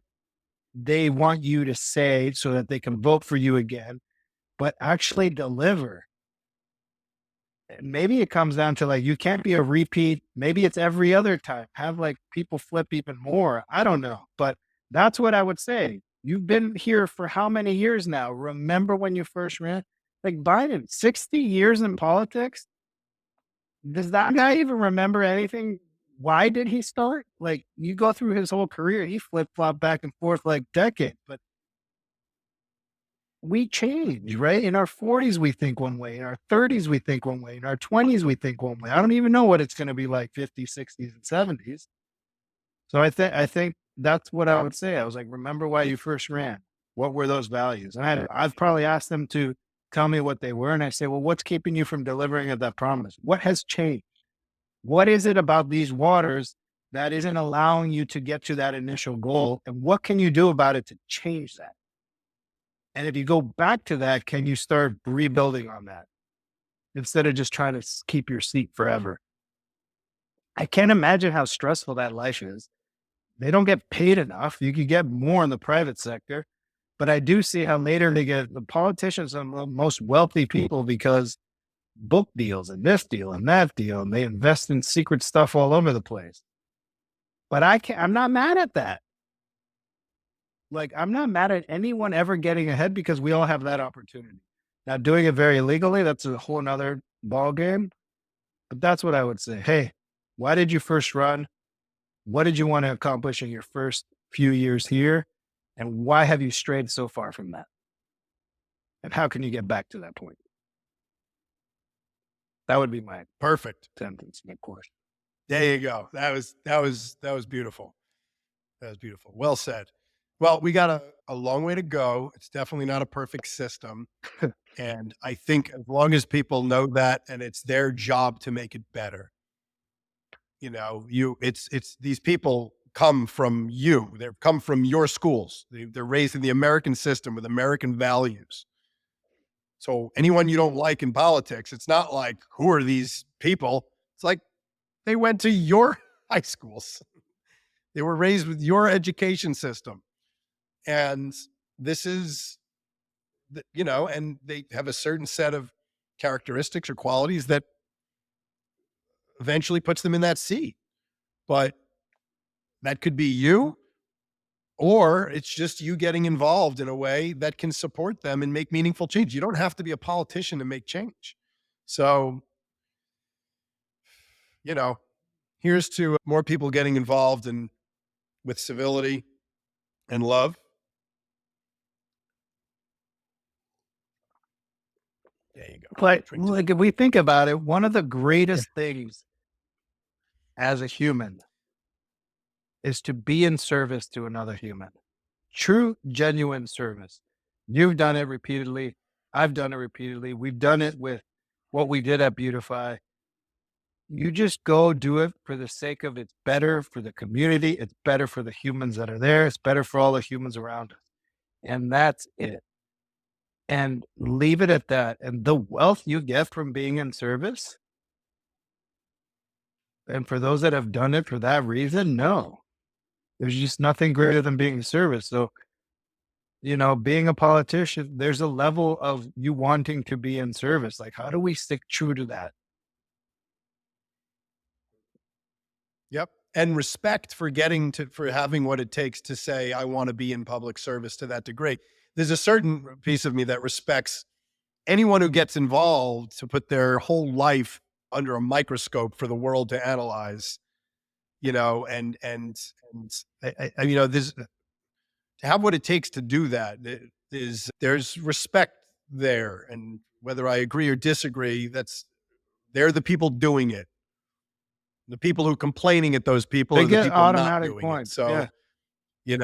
A: they want you to say so that they can vote for you again, but actually deliver. And maybe it comes down to like, you can't be a repeat. Maybe it's every other time. Have like people flip even more. I don't know. But that's what I would say. You've been here for how many years now? Remember when you first ran? Like Biden, 60 years in politics. Does that guy even remember anything? Why did he start? Like you go through his whole career, he flip flopped back and forth like decades. But we change, right? In our 40s, we think one way. In our 30s, we think one way. In our 20s, we think one way. I don't even know what it's going to be like 50s, 60s, and 70s. So I think that's what I would say. I was like, remember why you first ran? What were those values? And I've probably asked them to tell me what they were. And I say, well, what's keeping you from delivering at that promise? What has changed? What is it about these waters that isn't allowing you to get to that initial goal? And what can you do about it to change that? And if you go back to that, can you start rebuilding on that instead of just trying to keep your seat forever? I can't imagine how stressful that life is. They don't get paid enough. You could get more in the private sector, but I do see how later they get the politicians are the most wealthy people because book deals and this deal and that deal, and they invest in secret stuff all over the place. But I'm not mad at that. Like, I'm not mad at anyone ever getting ahead because we all have that opportunity. Now, doing it very legally, that's a whole nother ball game. But that's what I would say. Hey, why did you first run? What did you want to accomplish in your first few years here? And why have you strayed so far from that? And how can you get back to that point? That would be my
B: Perfect
A: sentence, my question.
B: There you go. That was beautiful. That was beautiful. Well said. Well, we got a long way to go. It's definitely not a perfect system. And I think as long as people know that and it's their job to make it better, it's these people come from you. They've come from your schools. They're raised in the American system with American values. So anyone you don't like in politics, it's not like, who are these people? It's like they went to your high schools. They were raised with your education system. And this is, and they have a certain set of characteristics or qualities that eventually puts them in that seat. But that could be you, or it's just you getting involved in a way that can support them and make meaningful change. You don't have to be a politician to make change. So, here's to more people getting involved with civility and love. There you go.
A: Like if we think about it, one of the greatest things as a human is to be in service to another human. True, genuine service. You've done it repeatedly. I've done it repeatedly. We've done it with what we did at Beautify. You just go do it for the sake of it's better for the community. It's better for the humans that are there. It's better for all the humans around us. And that's it. And leave it at that. And the wealth you get from being in service, and for those that have done it for that reason, no. There's just nothing greater than being in service. So, being a politician, there's a level of you wanting to be in service. Like, how do we stick true to that?
B: Yep. And respect for for having what it takes to say, I want to be in public service to that degree. There's a certain piece of me that respects anyone who gets involved to put their whole life under a microscope for the world to analyze, and there's to have what it takes to do that there's respect there. And whether I agree or disagree, they're the people doing it. The people who are complaining at those people
A: They
B: are the
A: get
B: people not
A: automatic
B: doing
A: points.
B: it. So,
A: Yeah.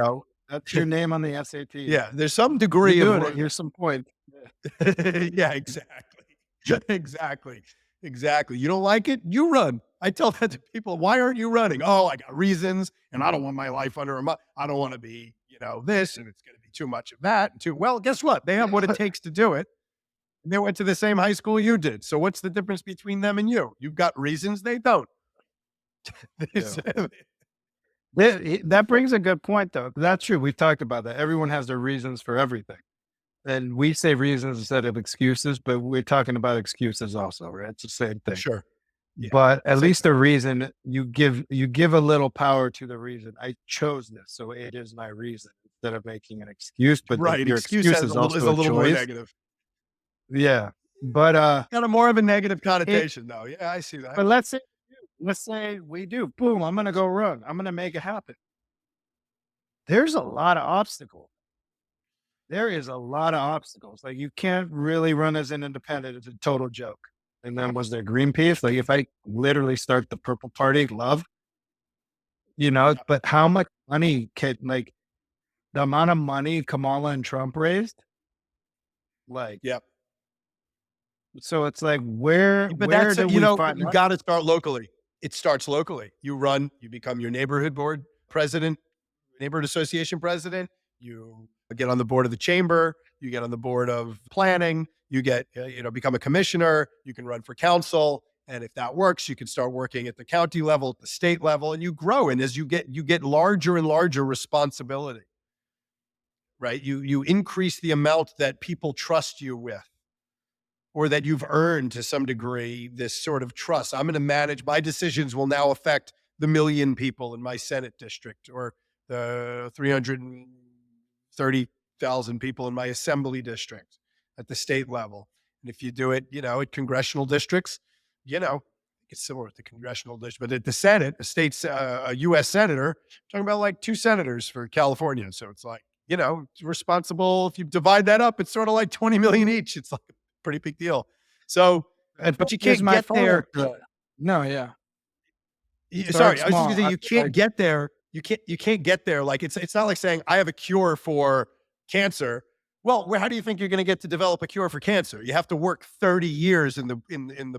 A: That's your name on the SAT.
B: yeah, there's some degree
A: You're
B: of
A: doing it. Here's some points.
B: yeah, exactly. You don't like it? You run. I tell that to people. Why aren't you running? Oh, I got reasons, and I don't want my life under I don't want to be, this, and it's going to be too much of that. Well, guess what? They have what it takes to do it. They went to the same high school you did. So what's the difference between them and you? You've got reasons, they don't.
A: Yeah. That brings a good point, though. That's true. We've talked about that. Everyone has their reasons for everything. And we say reasons instead of excuses, but we're talking about excuses also, right? It's the same thing.
B: Sure. Yeah.
A: But at
B: Same
A: least
B: thing.
A: the reason you give a little power to the reason. I chose this, so it is my reason instead of making an excuse. But
B: Right.
A: your
B: Excuse
A: excuse
B: has
A: is
B: is
A: also
B: a
A: a
B: little more
A: choice.
B: negative.
A: Yeah. But
B: Got a more of a negative
A: it
B: connotation, though. Yeah, I see that.
A: but let's say we do. Boom, I'm gonna go run. I'm gonna make it happen. There's a lot of obstacles. There is a lot of obstacles. Like you can't really run as an independent. It's a total joke. And then was there Greenpeace? Like if I literally start the purple party, love,
B: Yeah.
A: but how much money can like the amount of money Kamala and Trump raised? Like,
B: Yeah.
A: so it's like where
B: But
A: where do we find
B: you
A: money?
B: got to start locally. It starts locally. You run, you become your neighborhood board president, neighborhood association president. You get on the board of the chamber. You get on the board of planning. You get, become a commissioner. You can run for council. And if that works, you can start working at the county level, at the state level, and you grow. And as you get larger and larger responsibility, right? You increase the amount that people trust you with, or that you've earned to some degree this sort of trust. I'm going to manage, my decisions will now affect the million people in my Senate district, or the 330,000 people in my assembly district at the state level. And if you do it, at congressional districts, it's similar to the congressional district, but at the Senate, a U.S. senator, talking about like 2 senators for California. So it's like, responsible. If you divide that up, it's sort of like 20 million each. It's like a pretty big deal. So, but you
A: Here's
B: can't
A: my
B: get
A: follow-up
B: there.
A: to that. No, yeah. Start
B: Sorry, I was just
A: small.
B: gonna say you can't get there. You can't get there. Like it's not like saying I have a cure for cancer. Well, how do you think you're going to get to develop a cure for cancer? You have to work 30 years in the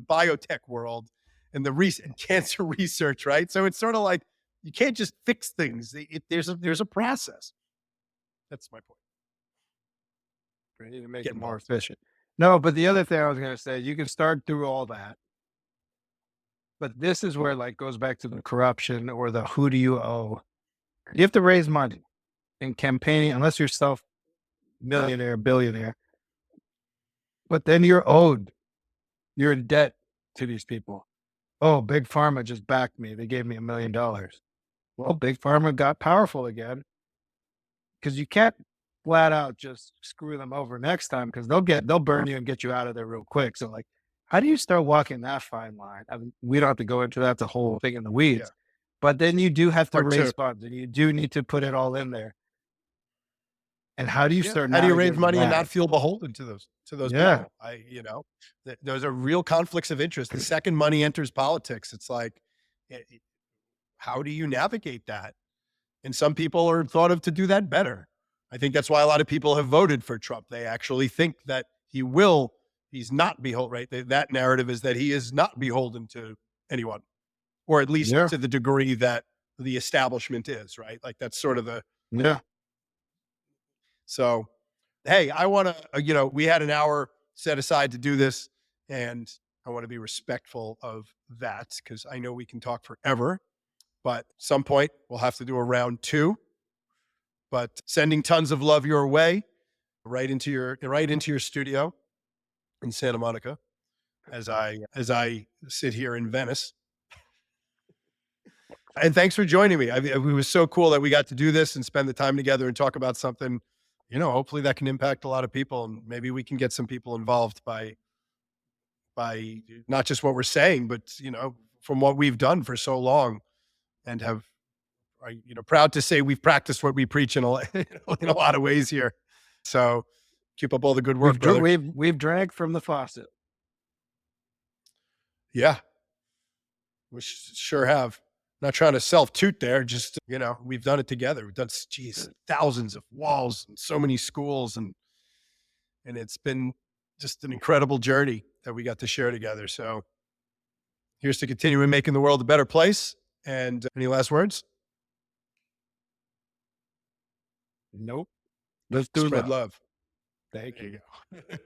B: biotech world, in the in cancer research, right? So it's sort of like you can't just fix things. There's a process. That's my point.
A: We need to make
B: Get
A: it more
B: involved.
A: efficient. No, but the other thing I was gonna say, you can start through all that, but this is where like goes back to the corruption or the who do you owe? You have to raise money in campaigning unless you're self millionaire, billionaire, but then you're owed. You're in debt to these people. Oh, Big Pharma just backed me. They gave me $1 million. Well, Big Pharma got powerful again because you can't flat out just screw them over next time because they'll burn you and get you out of there real quick. So like, how do you start walking that fine line? I mean, we don't have to go into that. The whole thing in the
B: Yeah.
A: weeds, but then you do have to
B: Part
A: raise
B: two.
A: funds and you do need to put it all in there. And how do you
B: Yeah.
A: start
B: How do you raise
A: navigating
B: money and
A: that?
B: not feel beholden to those
A: Yeah,
B: people? Those are real conflicts of interest. The second money enters politics, it's like, how do you navigate that? And some people are thought of to do that better. I think that's why a lot of people have voted for Trump. They actually think that he's not beholden, right? That narrative is that he is not beholden to anyone, or at least
A: yeah,
B: to the degree that the establishment is, right? Like that's sort of
A: yeah.
B: so, hey, I want to, we had an hour set aside to do this, and I want to be respectful of that because I know we can talk forever, but at some point we'll have to do a round 2. But sending tons of love your way, right into your studio in Santa Monica as I sit here in Venice. And thanks for joining me. It was so cool that we got to do this and spend the time together and talk about something, hopefully that can impact a lot of people, and maybe we can get some people involved by not just what we're saying, but from what we've done for so long, and are proud to say we've practiced what we preach in a in a lot of ways here. So keep up all the good work, brother.
A: We've drank from the faucet.
B: Yeah, we sure have. Not trying to self toot there, just we've done it together. We've done, geez, thousands of walls and so many schools, and it's been just an incredible journey that we got to share together. So here's to continuing making the world a better place. And any last words?
A: Nope. Let's do
B: Spread
A: love.
B: love.
A: Thank
B: There
A: you.
B: you go.